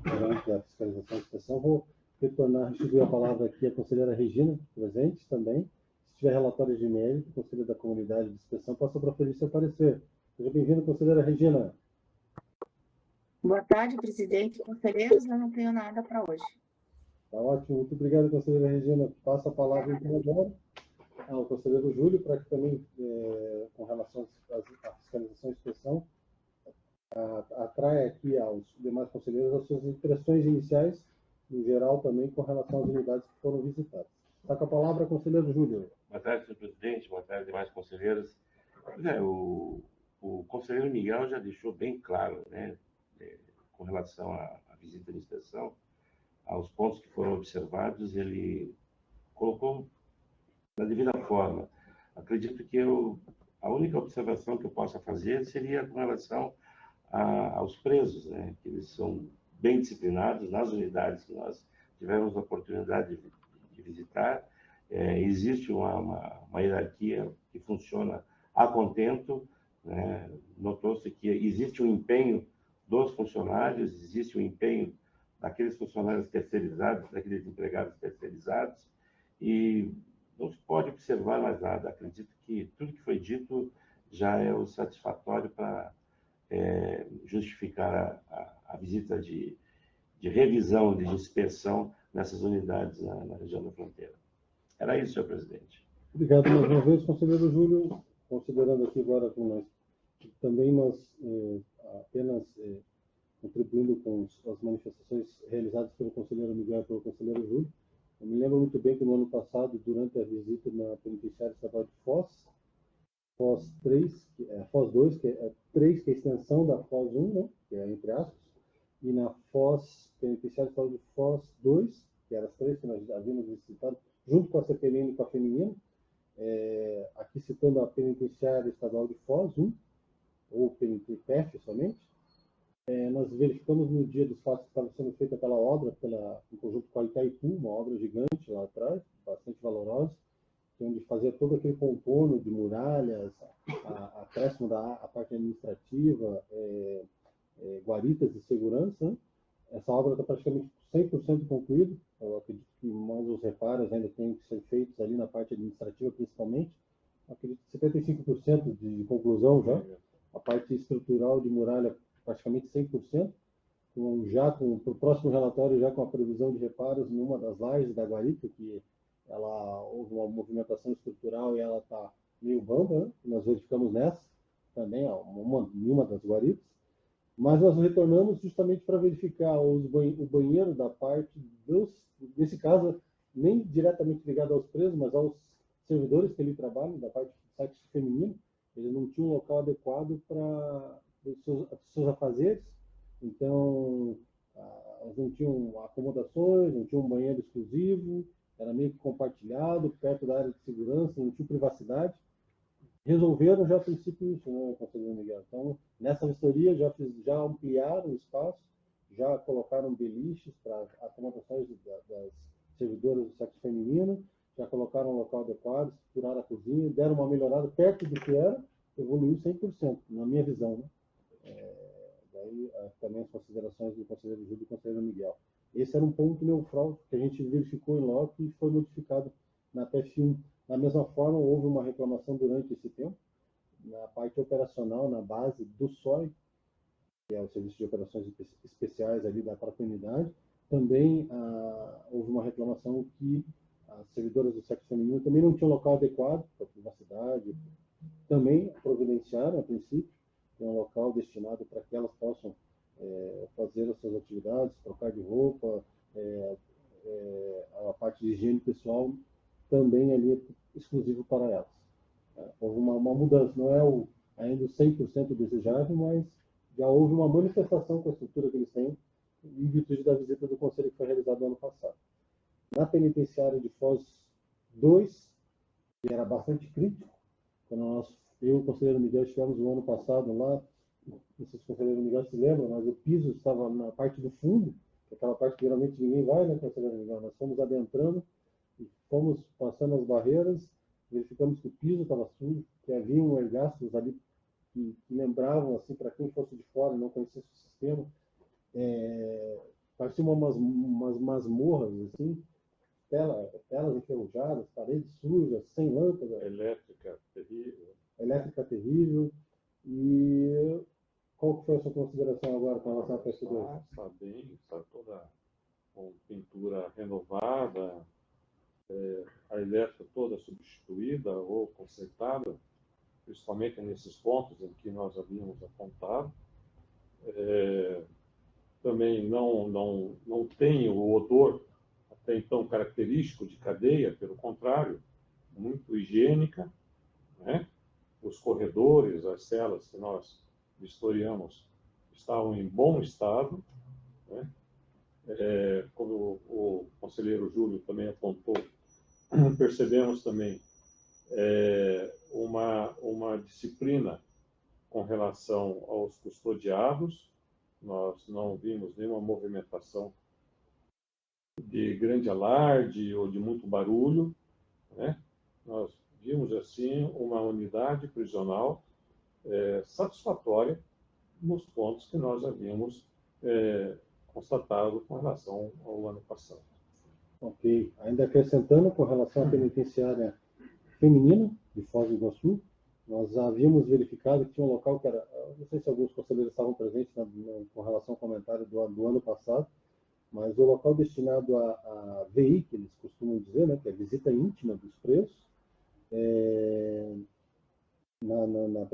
durante a fiscalização da inspeção, vou restituir a palavra aqui à conselheira Regina, presente também. Se tiver relatórios de mérito, conselheiro da comunidade de inspeção, possa proferir seu parecer. Seja bem-vinda, conselheira Regina. Boa tarde, presidente. Conselheiros, eu não tenho nada para hoje. Tá ótimo. Muito obrigado, conselheira Regina. Passo a palavra então agora ao conselheiro Júlio, para que também, com relação à fiscalização e inspeção, atraia aqui aos demais conselheiros as suas impressões iniciais, em geral, também com relação às unidades que foram visitadas. Está com a palavra, conselheiro Júlio. Boa tarde, senhor presidente. Boa tarde, demais conselheiros. O conselheiro Miguel já deixou bem claro, né, com relação à visita de inspeção, aos pontos que foram observados, ele colocou da devida forma. Acredito que a única observação que eu possa fazer seria com relação aos presos, né, que eles são bem disciplinados nas unidades que nós tivemos a oportunidade de visitar. Existe uma hierarquia que funciona a contento, né? Notou-se que existe um empenho dos funcionários, existe um empenho daqueles funcionários terceirizados, daqueles empregados terceirizados, e não se pode observar mais nada. Acredito que tudo que foi dito já é o satisfatório para justificar a visita de revisão, de inspeção nessas unidades na região da fronteira. Era isso, senhor presidente. Obrigado mais uma vez, conselheiro Júlio. Considerando aqui agora que nós apenas contribuindo com as manifestações realizadas pelo conselheiro Miguel e pelo conselheiro Júlio. Eu me lembro muito bem que no ano passado, durante a visita na penitenciária estadual de Foz 3, Foz 2, que é 3, que é a extensão da Foz 1, né, que é entre aspas, e na Foz penitenciária estadual de Foz 2, que eram as 3 que nós havíamos visitado, junto com a CPMN e com a feminina, aqui citando a penitenciária estadual de Foz 1, ou PNTPF somente, nós verificamos no dia dos fatos que estava sendo feita aquela obra em conjunto com a Itaipu, uma obra gigante lá atrás, bastante valorosa, onde fazia todo aquele contorno de muralhas, acréscimo da parte administrativa, guaritas de segurança, né? Essa obra está praticamente 100% concluída. Eu acredito que mais os reparos ainda têm que ser feitos ali na parte administrativa, principalmente. Eu acredito que 75% de conclusão já. A parte estrutural de muralha, praticamente 100%. Para o próximo relatório, já com a previsão de reparos numa das lajes da guarita, que houve uma movimentação estrutural e ela está meio bamba, né? Nós verificamos nessa também, em uma das guaritas, mas nós retornamos justamente para verificar o banheiro da parte nesse caso, nem diretamente ligado aos presos, mas aos servidores que ali trabalham, da parte do sexo feminino. Eles não tinham um local adequado para os seus afazeres, então eles não tinham acomodações, não tinham um banheiro exclusivo, era meio que compartilhado, perto da área de segurança, não tinha privacidade. Resolveram já a princípio isso, né, conselheiro Miguel? Então, nessa vistoria já ampliaram o espaço, já colocaram beliches para acomodações das servidoras do sexo feminino, já colocaram um local adequado, estruturaram a cozinha, deram uma melhorada perto do que era, evoluiu 100%, na minha visão, né? Daí também as considerações do conselheiro Júlio e do conselheiro Miguel. Esse era um ponto neutral que a gente verificou em loco e foi modificado na PF1. Da mesma forma, houve uma reclamação durante esse tempo, na parte operacional, na base do SOI, que é o Serviço de Operações Especiais ali da própria unidade. Também houve uma reclamação que as servidoras do sexo feminino também não tinham local adequado para a privacidade. Também providenciaram, a princípio, um local destinado para que elas possam fazer as suas atividades, trocar de roupa, a parte de higiene pessoal também ali exclusivo para elas. Houve uma mudança, não é ainda o 100% desejável, mas já houve uma manifestação com a estrutura que eles têm em virtude da visita do Conselho que foi realizada no ano passado. Na penitenciária de Foz 2, que era bastante crítico, quando eu e o conselheiro Miguel estivemos no ano passado lá, não sei se o conselheiro Miguel se lembra, mas o piso estava na parte do fundo, que é aquela parte que geralmente ninguém vai, né, conselheiro Miguel? Nós fomos adentrando e fomos passando as barreiras, verificamos que o piso estava sujo, que havia ergastros ali que lembravam, assim, para quem fosse de fora e não conhecesse o sistema, pareciam umas masmorras, assim, telas enferrujadas, paredes sujas, sem lâmpada. Elétrica terrível. E qual que foi a sua consideração agora com relação à PF2? Está bem, está toda com pintura renovada, a elétrica toda substituída ou consertada, principalmente nesses pontos em que nós havíamos apontado. Também não tem o odor até então característico de cadeia, pelo contrário, muito higiênica, né? Os corredores, as celas que nós vistoriamos estavam em bom estado, né? Como o conselheiro Júlio também apontou, percebemos também uma disciplina com relação aos custodiados. Nós não vimos nenhuma movimentação de grande alarde ou de muito barulho, né? Nós vimos, assim, uma unidade prisional satisfatória nos pontos que nós havíamos constatado com relação ao ano passado. Ok. Ainda acrescentando com relação à penitenciária feminina de Foz do Iguaçu, nós havíamos verificado que tinha um local que era, não sei se alguns conselheiros estavam presentes com relação ao comentário do ano passado, mas o local destinado a VI, que eles costumam dizer, né, que é visita íntima dos presos, na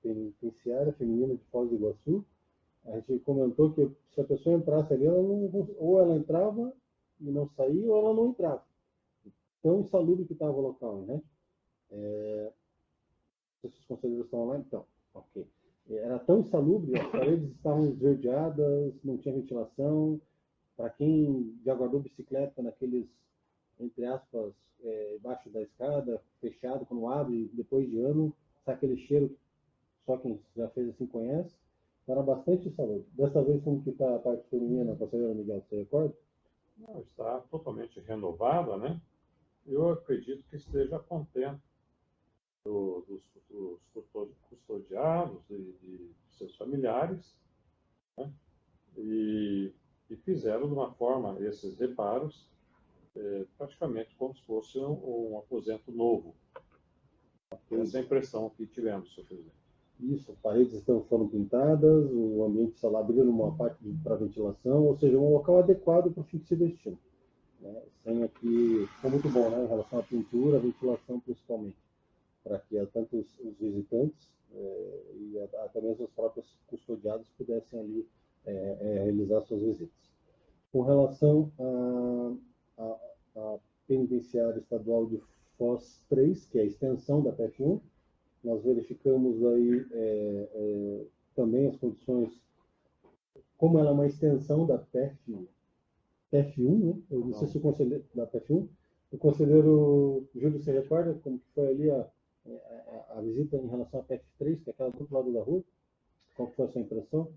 penitenciária feminina de Foz do Iguaçu, a gente comentou que se a pessoa entrasse ali, ou ela entrava e não saía, ou ela não entrava. Tão insalubre que estava o local, né? Esses conselheiros estão lá, então, ok. Era tão insalubre, as paredes estavam esverdeadas, não tinha ventilação. Para quem já guardou bicicleta naqueles, entre aspas, embaixo da escada, fechado, quando abre, depois de ano, sai aquele cheiro que só quem já fez assim conhece. Era bastante insalubre. Dessa vez, como que está a parte feminina, conselheiro Miguel, você recorda? Não, está totalmente renovada, né? Eu acredito que esteja contente dos custodiados e de seus familiares, né? E fizeram de uma forma esses reparos praticamente como se fosse um aposento novo. Essa é a impressão que tivemos, senhor presidente. Isso, paredes foram pintadas, o ambiente está lá abrindo uma parte para ventilação, ou seja, um local adequado para o fim que se destina. né? Sem aqui, ficou muito bom, né, em relação à pintura, à ventilação principalmente, para que tanto os visitantes e até mesmo os próprios custodiados pudessem ali realizar suas visitas. Com relação à penitenciária estadual de Foz 3, que é a extensão da PF1, nós verificamos aí também as condições, como ela é uma extensão da PF1, né? Eu não sei se o conselheiro da PF1, o conselheiro Júlio se recorda como que foi ali a visita em relação à PF3, que é aquela do outro lado da rua? Qual foi a sua impressão?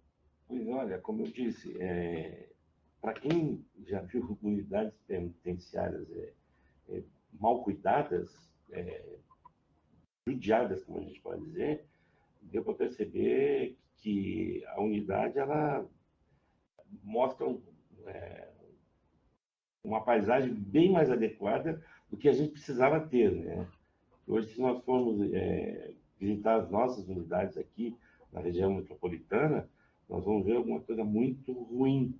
Pois olha, como eu disse, para quem já viu unidades penitenciárias mal cuidadas, judiadas, como a gente pode dizer, deu para perceber que a unidade ela mostra uma paisagem bem mais adequada do que a gente precisava ter, né? Hoje, se nós formos visitar as nossas unidades aqui na região metropolitana, nós vamos ver alguma coisa muito ruim,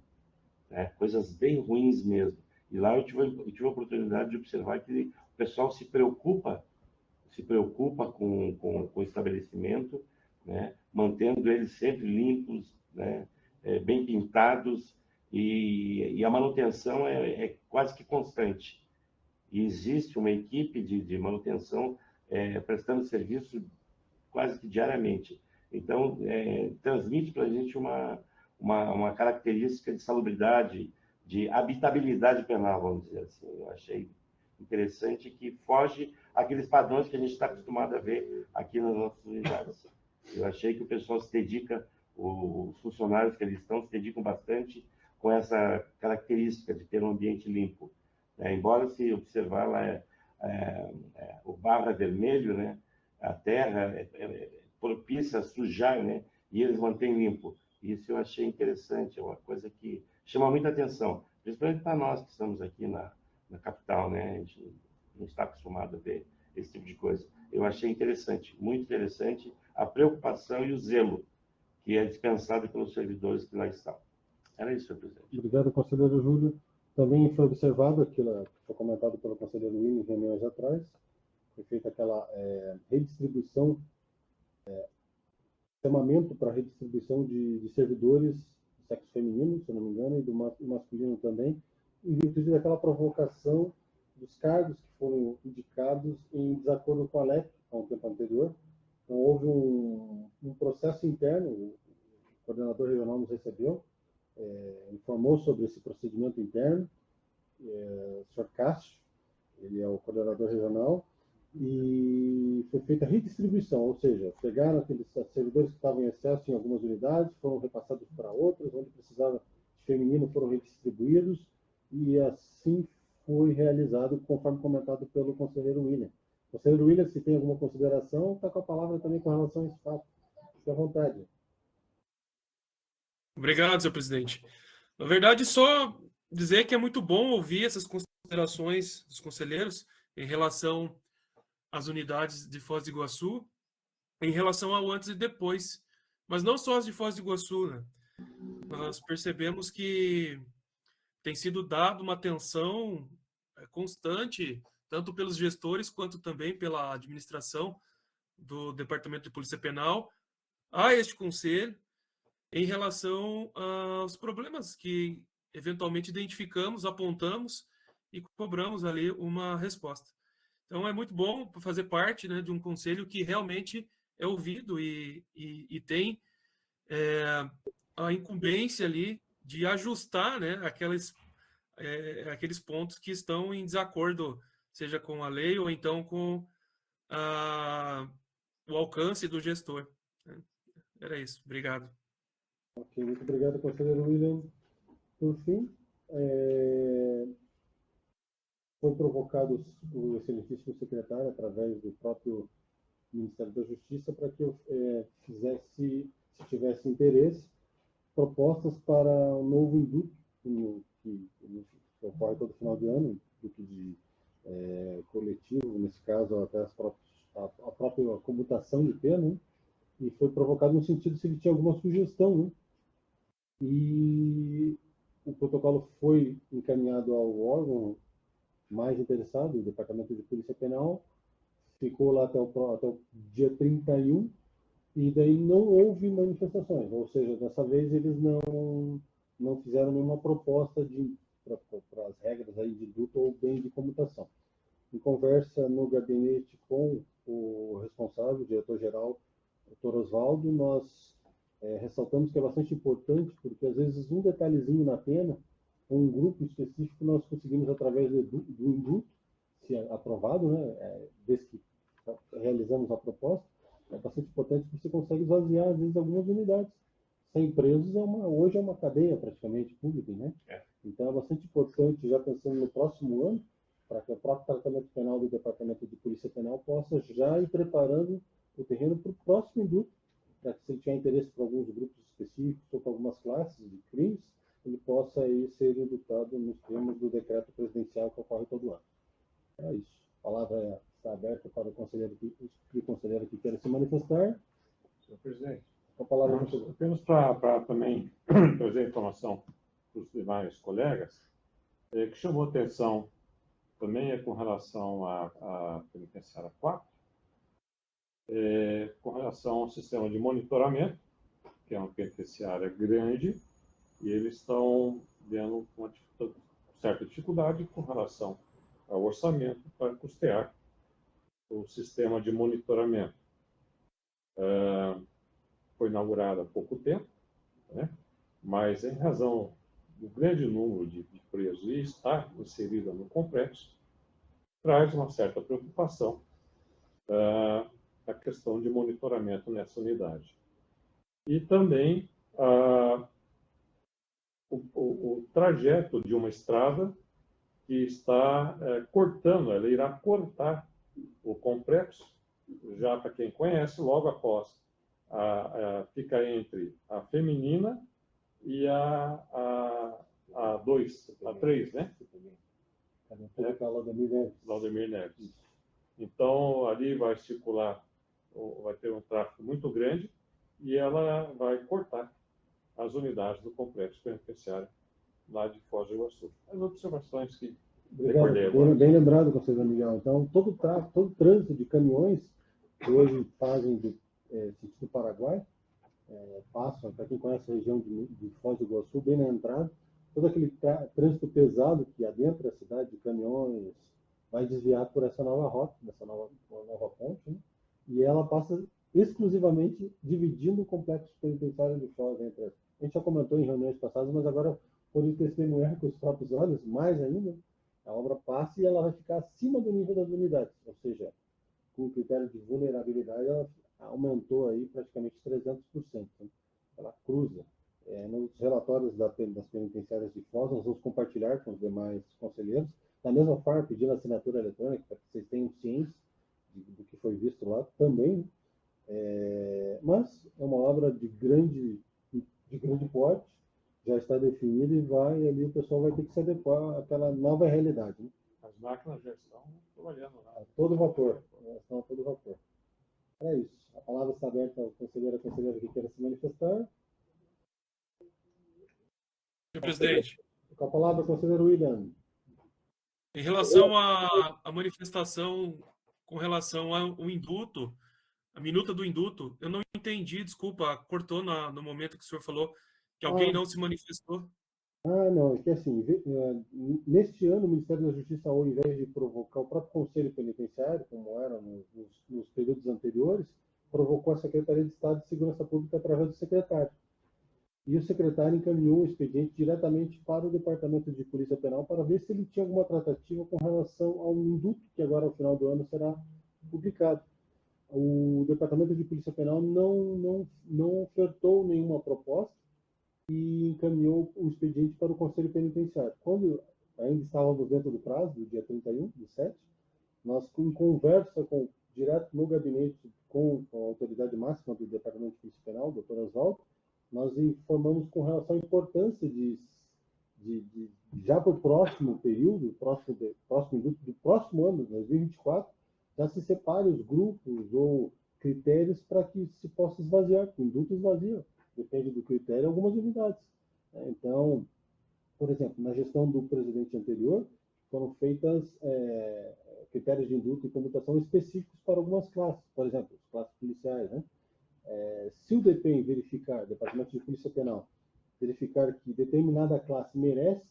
né? Coisas bem ruins mesmo. E lá eu tive a oportunidade de observar que o pessoal se preocupa com o estabelecimento, né? Mantendo eles sempre limpos, né? Bem pintados, e a manutenção é quase que constante. E existe uma equipe de manutenção prestando serviço quase que diariamente. Então, transmite para a gente uma característica de salubridade, de habitabilidade penal, vamos dizer assim. Eu achei interessante que foge àqueles padrões que a gente está acostumado a ver aqui nas nossas unidades. Eu achei que o pessoal se dedica, os funcionários que eles estão se dedicam bastante com essa característica de ter um ambiente limpo. Embora se observar lá o barro é vermelho, né? A terra é propícia a sujar, né? E eles mantêm limpo. Isso eu achei interessante, é uma coisa que chama muita atenção, principalmente para nós que estamos aqui na capital, né? A gente não está acostumado a ver esse tipo de coisa. Eu achei interessante, muito interessante, a preocupação e o zelo que é dispensado pelos servidores que lá estão. Era isso, senhor presidente. Obrigado, conselheiro Júlio. Também foi observado aquilo que foi comentado pelo conselheiro William reuniões atrás, foi feita aquela redistribuição, chamamento para redistribuição de servidores do sexo feminino, se eu não me engano, e do masculino também, em virtude daquela provocação dos cargos que foram indicados em desacordo com a LEP, há um tempo anterior. Então, houve um processo interno, o coordenador regional nos recebeu, informou sobre esse procedimento interno, o senhor Cássio, ele é o coordenador regional, e foi feita a redistribuição, ou seja, pegaram aqueles servidores que estavam em excesso em algumas unidades, foram repassados para outras, onde precisava de feminino foram redistribuídos, e assim foi realizado, conforme comentado pelo conselheiro William. Conselheiro William, se tem alguma consideração, está com a palavra também com relação a esse fato. Fique à vontade. Obrigado, senhor presidente. Na verdade, só dizer que é muito bom ouvir essas considerações dos conselheiros em relação às unidades de Foz do Iguaçu, em relação ao antes e depois. Mas não só as de Foz do Iguaçu, né? Nós percebemos que tem sido dado uma atenção constante, tanto pelos gestores quanto também pela administração do Departamento de Polícia Penal, a este conselho, em relação aos problemas que eventualmente identificamos, apontamos e cobramos ali uma resposta. Então, é muito bom fazer parte, né, de um conselho que realmente é ouvido e tem a incumbência ali de ajustar, né, aqueles pontos que estão em desacordo, seja com a lei ou então com o alcance do gestor. Era isso. Obrigado. Ok, muito obrigado, conselheiro William. Por fim, foi provocado o excelentíssimo secretário, através do próprio Ministério da Justiça, para que eu fizesse, se tivesse interesse, propostas para um novo induto, que ocorre todo final de ano, induto de coletivo, nesse caso, até a própria comutação de pena, né? E foi provocado no sentido se ele tinha alguma sugestão, né? E o protocolo foi encaminhado ao órgão mais interessado, o Departamento de Polícia Penal, ficou lá até o dia 31, e daí não houve manifestações, ou seja, dessa vez eles não fizeram nenhuma proposta para as regras aí de indulto ou bem de comutação. Em conversa no gabinete com o responsável, o diretor-geral, o Dr. Oswaldo, nós ressaltamos que é bastante importante, porque às vezes um detalhezinho na pena, um grupo específico, nós conseguimos através do indulto, se aprovado, né, desde que realizamos a proposta, é bastante importante porque você consegue esvaziar, às vezes, algumas unidades. Sem presos, hoje é uma cadeia praticamente pública, né? Então é bastante importante, já pensando no próximo ano, para que o próprio tratamento penal do Departamento de Polícia Penal possa já ir preparando o terreno para o próximo indulto, para que se ele tiver interesse por alguns grupos específicos ou por algumas classes de crimes, ele possa aí ser indultado nos termos do decreto presidencial que ocorre todo ano. É isso. A palavra está aberta para o conselheiro que queira se manifestar. Senhor presidente, Com a palavra, apenas para também trazer informação para os demais colegas, que chamou atenção também é com relação à penitenciária 4, com relação ao sistema de monitoramento, que é uma penitenciária grande, e eles estão vendo uma certa dificuldade com relação ao orçamento para custear o sistema de monitoramento. Foi inaugurado há pouco tempo, né? Mas em razão do grande número de presos e estar inserida no complexo, traz uma certa preocupação a questão de monitoramento nessa unidade. E também o trajeto de uma estrada que está cortando, ela irá cortar o complexo, já para quem conhece, logo após, fica entre a Feminina e a 3, né? Laudemir Neves. Então, ali vai circular, vai ter um tráfego muito grande e ela vai cortar as unidades do complexo penitenciário lá de Foz do Iguaçu. As observações que recordei agora. Bem lembrado, conselheiro Miguel. Então, todo trânsito de caminhões que hoje fazem sentido Paraguai, passam, para quem conhece a região de Foz do Iguaçu, bem na entrada, todo aquele trânsito pesado que adentra a cidade de caminhões vai desviar por essa nova rota, nessa nova ponte, né? E ela passa exclusivamente dividindo o complexo penitenciário de Foz entre as. A gente já comentou em reuniões passadas, mas agora, por testemunhar com os próprios olhos, mais ainda, a obra passa e ela vai ficar acima do nível das unidades, ou seja, com o critério de vulnerabilidade, ela aumentou aí praticamente 300%. Né? Ela cruza. Nos relatórios das penitenciárias de Foz, nós vamos compartilhar com os demais conselheiros, da mesma forma, pedindo assinatura eletrônica, para que vocês tenham ciência do que foi visto lá também. Mas é uma obra de grande porte, já está definida e o pessoal vai ter que se adequar àquela nova realidade. Né? As máquinas já estão trabalhando lá. A todo vapor. Estão a todo vapor. É isso. A palavra está aberta ao conselheiro que queira se manifestar. Senhor presidente. Com a palavra, conselheiro William. Em relação à manifestação com relação ao indulto, a minuta do indulto, eu não entendi, desculpa, cortou no momento que o senhor falou que alguém não se manifestou. Não, é que assim, neste ano o Ministério da Justiça, ao invés de provocar o próprio Conselho Penitenciário, como era nos períodos anteriores, provocou a Secretaria de Estado de Segurança Pública através do secretário. E o secretário encaminhou o expediente diretamente para o Departamento de Polícia Penal para ver se ele tinha alguma tratativa com relação ao indulto, que agora, ao final do ano, será publicado. O Departamento de Polícia Penal não ofertou nenhuma proposta e encaminhou o expediente para o Conselho Penitenciário. Quando ainda estávamos dentro do prazo, do dia 31/7, nós, em conversa direto no gabinete com a autoridade máxima do Departamento de Polícia Penal, o Dr. Oswaldo, nós informamos com relação à importância de já para o próximo período, do próximo ano, 2024, já se separe os grupos ou critérios para que se possa esvaziar, porque o indulto esvazia, depende do critério, algumas unidades. Então, por exemplo, na gestão do presidente anterior, foram feitas critérios de indulto e comutação específicos para algumas classes, por exemplo, as classes policiais, né? Se o DPEM verificar, Departamento de Polícia Penal, verificar que determinada classe merece,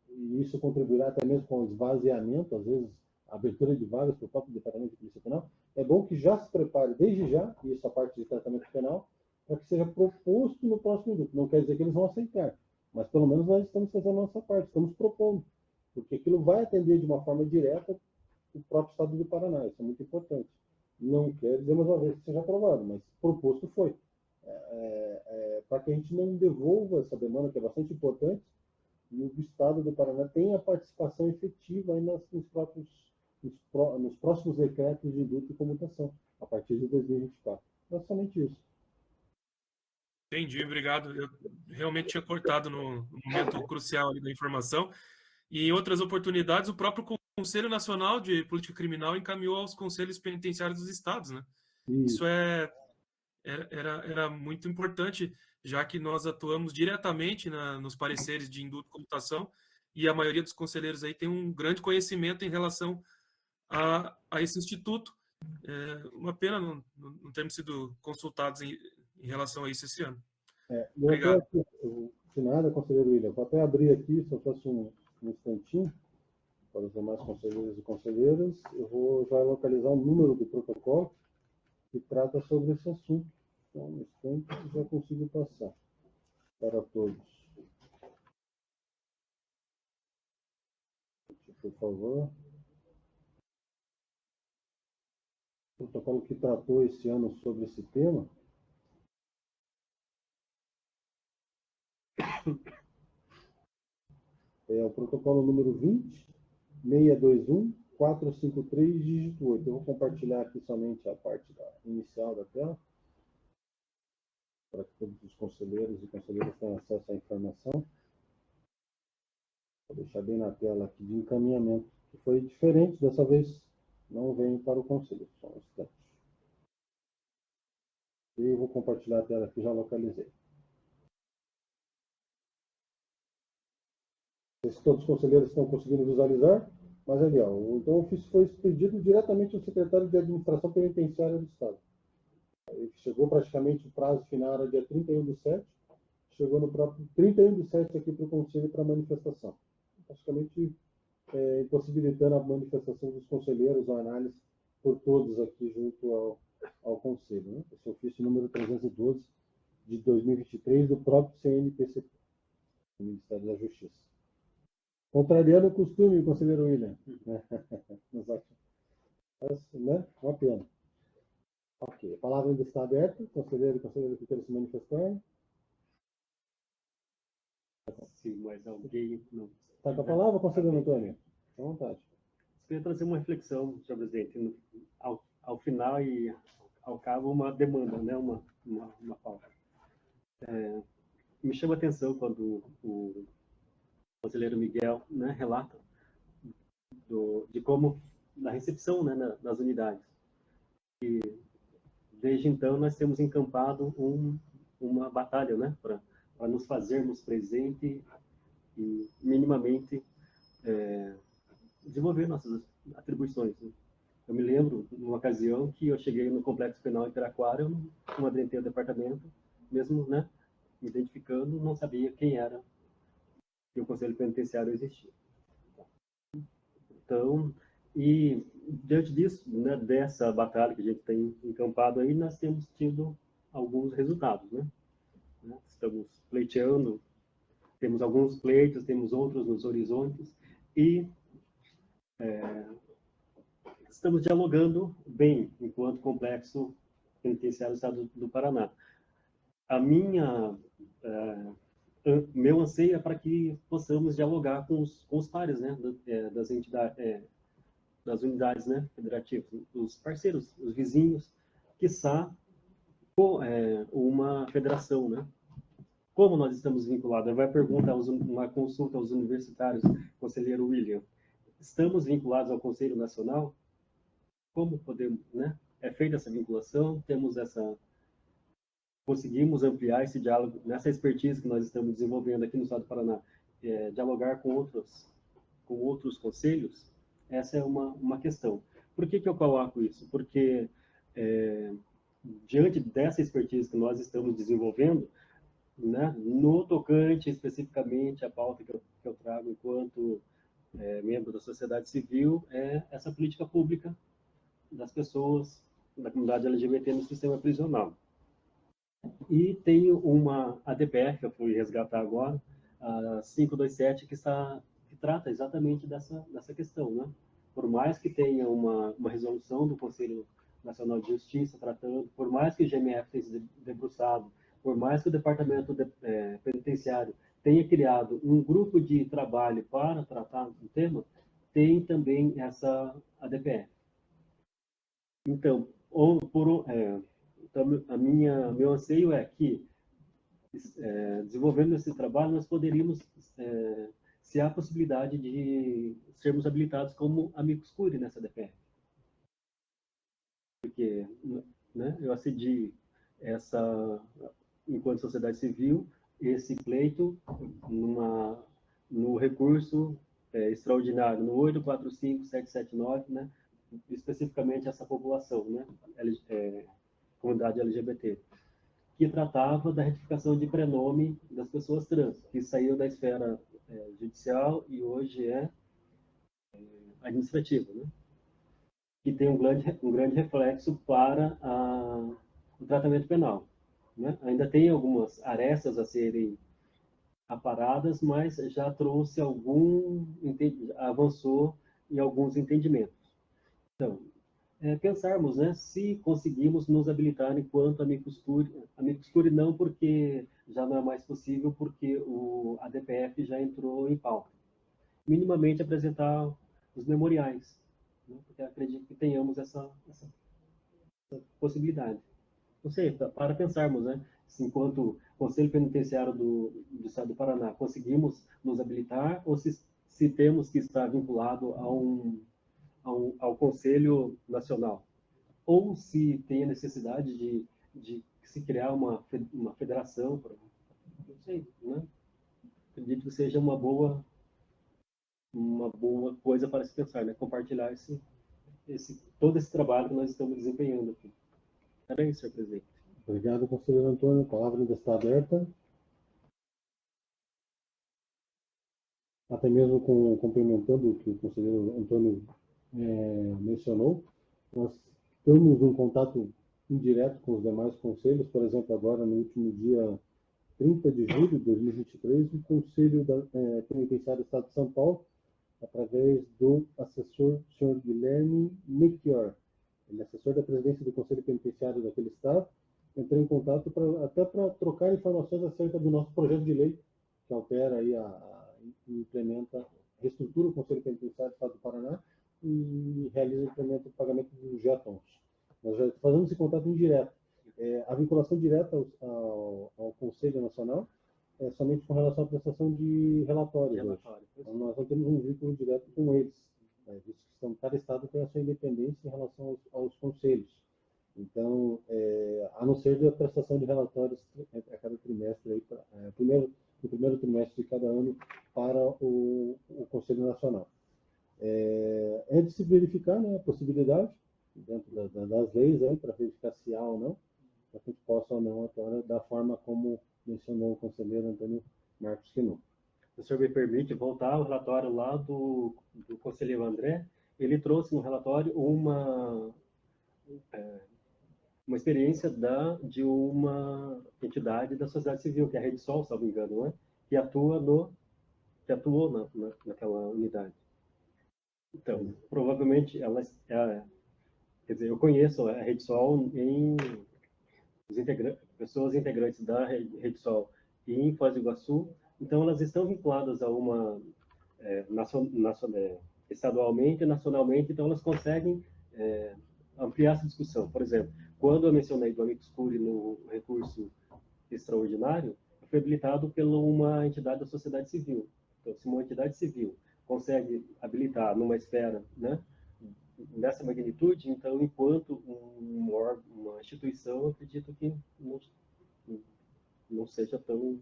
e isso contribuirá até mesmo com o esvaziamento, às vezes, a abertura de vagas para o próprio Departamento de Polícia Penal, é bom que já se prepare desde já, e isso a parte de tratamento penal, para que seja proposto no próximo grupo. Não quer dizer que eles vão aceitar, mas pelo menos nós estamos fazendo a nossa parte, estamos propondo, porque aquilo vai atender de uma forma direta o próprio Estado do Paraná, isso é muito importante. Não quer dizer mais uma vez que seja aprovado, mas proposto foi. Para que a gente não devolva essa demanda, que é bastante importante, e o Estado do Paraná tenha participação efetiva aí nos próximos decretos de indulto e comutação, a partir de 2024. É somente isso. Entendi, obrigado. Eu realmente tinha cortado no momento crucial ali da informação. E em outras oportunidades, o próprio Conselho Nacional de Política Criminal encaminhou aos conselhos penitenciários dos estados, né? Isso era muito importante, já que nós atuamos diretamente nos pareceres de indulto e comutação, e a maioria dos conselheiros aí tem um grande conhecimento em relação a esse instituto. Uma pena não termos sido consultados em relação a isso esse ano. Obrigado. De nada, conselheiro William. Vou até abrir aqui, se eu fosse um instantinho, para os demais conselheiros e conselheiras, eu vou já localizar o número do protocolo que trata sobre esse assunto. Então, um instante, já consigo passar para todos. Por favor. O protocolo que tratou esse ano sobre esse tema é o protocolo número 20.621.453, dígito 8. Eu vou compartilhar aqui somente a parte inicial da tela, para que todos os conselheiros e conselheiras tenham acesso à informação. Vou deixar bem na tela aqui de encaminhamento, que foi diferente, dessa vez não vem para o conselho, só um instante. E eu vou compartilhar a tela aqui, já localizei. Não sei se todos os conselheiros estão conseguindo visualizar, mas ali, então o ofício foi expedido diretamente ao secretário de Administração Penitenciária do Estado. Ele chegou praticamente, o prazo final era dia 31/7, chegou no próprio 31/7 aqui para o Conselho para manifestação. Praticamente impossibilitando a manifestação dos conselheiros, a análise por todos aqui junto ao Conselho. Né? Esse ofício número 312 de 2023 do próprio CNPC, do Ministério da Justiça. Contrariando o costume, conselheiro William. Né? Uma pena. Ok, a palavra ainda está aberta. Conselheiro e conselheira que queiram se manifestar. Sim, mas alguém não. Está com a palavra, conselheiro Antônio? À vontade. Eu queria trazer uma reflexão, senhor presidente, ao final e ao cabo uma demanda, né? uma pauta. Me chama a atenção quando o conselheiro Miguel, né, relata de como, da recepção, né, nas unidades. E desde então nós temos encampado uma batalha, né, para nos fazermos presente e minimamente desenvolver nossas atribuições. Né? Eu me lembro, numa ocasião, que eu cheguei no Complexo Penal em Piraquara, eu não adentrei o departamento, mesmo, né, me identificando, não sabia quem era que o Conselho Penitenciário existia. Então, e diante disso, né, dessa batalha que a gente tem encampado aí, nós temos tido alguns resultados, né? Estamos pleiteando, temos alguns pleitos, temos outros nos horizontes, e estamos dialogando bem enquanto Complexo Penitenciário do Estado do Paraná. Meu anseio é para que possamos dialogar com os pares, né, das entidades, das unidades, né, federativas, os parceiros, os vizinhos, quiçá uma federação, né? Como nós estamos vinculados? Vai perguntar uma consulta aos universitários, conselheiro William. Estamos vinculados ao Conselho Nacional? Como podemos, né? É feita essa vinculação? Temos conseguimos ampliar esse diálogo, nessa expertise que nós estamos desenvolvendo aqui no Estado do Paraná, dialogar com outros conselhos, essa é uma questão. Por que eu coloco isso? Porque, diante dessa expertise que nós estamos desenvolvendo, né, no tocante especificamente à pauta que eu trago enquanto membro da sociedade civil, é essa política pública das pessoas da comunidade LGBT no sistema prisional. E tenho uma ADPF, que eu fui resgatar agora, a 527, que trata exatamente dessa questão, né? Por mais que tenha uma resolução do Conselho Nacional de Justiça tratando, por mais que o GMF tenha se debruçado, por mais que o Departamento Penitenciário tenha criado um grupo de trabalho para tratar do tema, tem também essa ADPF. Então, meu anseio é que, desenvolvendo esse trabalho, nós poderíamos, se há possibilidade de sermos habilitados como amicus curiae nessa DPF. Porque, né, eu acedi enquanto sociedade civil, esse pleito no recurso extraordinário, no 845.779, né, especificamente essa população, né, comunidade LGBT, que tratava da retificação de prenome das pessoas trans, que saiu da esfera judicial e hoje é administrativa, né? Que tem um grande reflexo para o tratamento penal, né? Ainda tem algumas arestas a serem aparadas, mas já trouxe avançou em alguns entendimentos. Então, pensarmos, né, se conseguimos nos habilitar enquanto amicus curiae não porque já não é mais possível, porque a DPF já entrou em pauta. Minimamente apresentar os memoriais, né, porque acredito que tenhamos essa possibilidade. Não sei, para pensarmos, né, se enquanto Conselho Penitenciário do Estado do Paraná conseguimos nos habilitar ou se temos que estar vinculado ao Conselho Nacional, ou se tem a necessidade de se criar uma federação, não sei, né? Acredito que seja uma boa coisa para se pensar, né? Compartilhar todo esse trabalho que nós estamos desempenhando aqui. Era isso, senhor presidente. Obrigado, conselheiro Antônio. A palavra ainda está aberta. Até mesmo complementando o que o conselheiro Antônio mencionou, nós estamos em contato indireto com os demais conselhos. Por exemplo, agora no último dia 30 de julho de 2023, o Conselho Penitenciário do Estado de São Paulo, através do assessor Sr. Guilherme Melchior, ele é assessor da presidência do Conselho Penitenciário daquele estado, entrou em contato até para trocar informações acerca do nosso projeto de lei, que altera aí implementa, reestrutura o Conselho Penitenciário do Estado do Paraná e realiza o pagamento dos jetons. Nós já fazemos esse contato indireto. A vinculação direta ao Conselho Nacional é somente com relação à prestação de relatórios. Então, nós não temos um vínculo direto com eles, visto que cada estado tem a sua independência em relação aos conselhos. Então, a não ser da prestação de relatórios a cada trimestre, no primeiro trimestre de cada ano para o Conselho Nacional. É de se verificar, né, a possibilidade, dentro das leis, para verificar se há ou não, para que a gente possa ou não atuar da forma como mencionou o conselheiro Antônio Marcos Quinô. Se o senhor me permite voltar ao relatório lá do conselheiro André, ele trouxe no relatório uma experiência de uma entidade da sociedade civil, que é a Rede Sol, se não me engano, né? que atuou naquela unidade. Então, provavelmente, quer dizer, eu conheço a Rede Sol pessoas integrantes da Rede Sol em Foz do Iguaçu, então elas estão vinculadas a uma estadualmente e nacionalmente, então elas conseguem ampliar essa discussão. Por exemplo, quando eu mencionei do amicus curiae no recurso extraordinário, foi habilitado por uma entidade da sociedade civil. Então, se uma entidade civil consegue habilitar numa esfera, né, nessa magnitude, então, enquanto uma instituição, eu acredito que não seja tão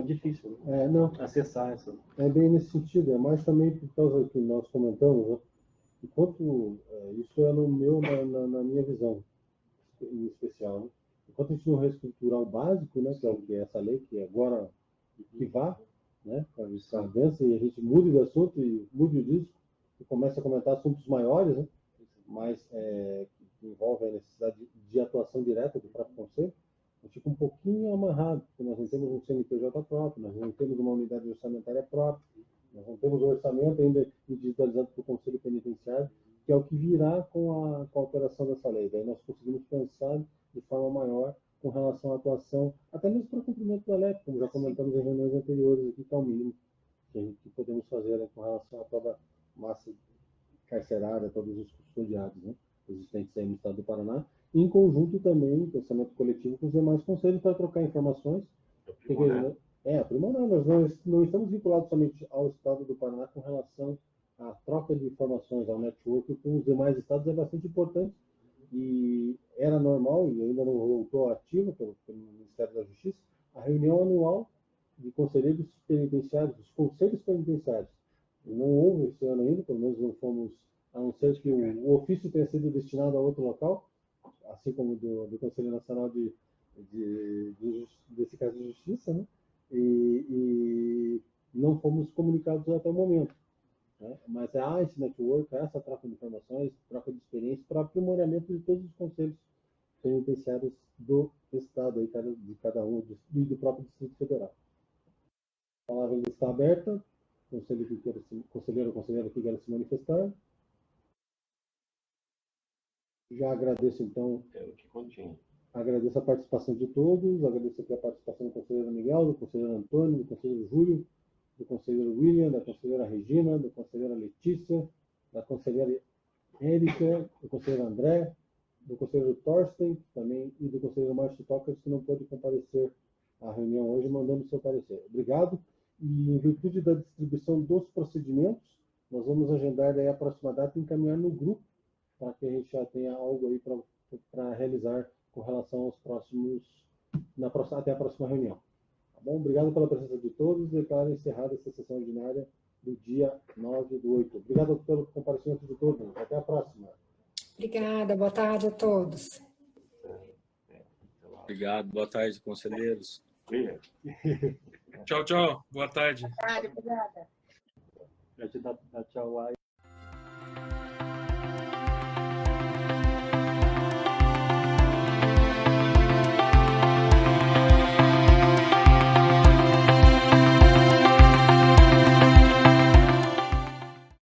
difícil, né? Não, Acessar essa. é bem nesse sentido, é mais também por causa que nós comentamos, né? Enquanto isso é na minha visão em especial, né? Enquanto a gente não reestruturar o básico, né, que é o que é essa lei, que agora que vá, né, para a avança e a gente mude de assunto e mude o disco e comece a comentar assuntos maiores, né, mas que envolvem a necessidade de atuação direta do próprio conselho, a gente fica um pouquinho amarrado, porque nós não temos um CNPJ próprio, nós não temos uma unidade orçamentária própria, nós não temos o orçamento ainda digitalizado para o Conselho Penitenciário, que é o que virá com a alteração dessa lei. Daí nós conseguimos pensar de forma maior com relação à atuação, até mesmo para o cumprimento da lei, como já comentamos em reuniões anteriores aqui, que é o mínimo que podemos fazer, né, com relação a toda a massa carcerária, todos os custodiados, né, existentes aí no estado do Paraná, e em conjunto também, pensamento coletivo com os demais conselhos para trocar informações. Aprimorar. Nós não estamos vinculados somente ao estado do Paraná com relação à troca de informações, ao network com os demais estados é bastante importante e era normal, e ainda não voltou ativo pelo Ministério da Justiça, a reunião anual de conselheiros penitenciários, dos conselhos penitenciários. Não houve esse ano ainda, pelo menos não fomos, a não ser que o ofício tenha sido destinado a outro local, assim como do Conselho Nacional desse caso de Justiça, né? E não fomos comunicados até o momento. Né? Mas há esse network, há essa troca de informações, troca de experiência para aprimoramento de todos os conselhos penitenciários do Estado, aí, de cada um, e do próprio Distrito Federal. A palavra ainda está aberta. Conselheiro ou conselheira que queira se manifestar. Já agradeço, então. Agradeço a participação de todos, agradeço aqui a participação do conselheiro Miguel, do conselheiro Antônio, do conselheiro Júlio, do conselheiro William, da conselheira Regina, da conselheira Letícia, da conselheira Érica, do conselheiro André, do conselheiro Thorsten também e do conselheiro Márcio Tocas, que não pôde comparecer à reunião hoje, mandando seu parecer. Obrigado. E em virtude da distribuição dos procedimentos, nós vamos agendar daí a próxima data e encaminhar no grupo, para que a gente já tenha algo aí para realizar com relação aos próximos, até a próxima reunião. Tá bom? Obrigado pela presença de todos. Declaro encerrada essa sessão ordinária do dia 9/8. Obrigado pelo comparecimento de todos. Até a próxima. Obrigada, boa tarde a todos. Obrigado, boa tarde, conselheiros. Tchau, tchau. Boa tarde. Obrigada. Tchau.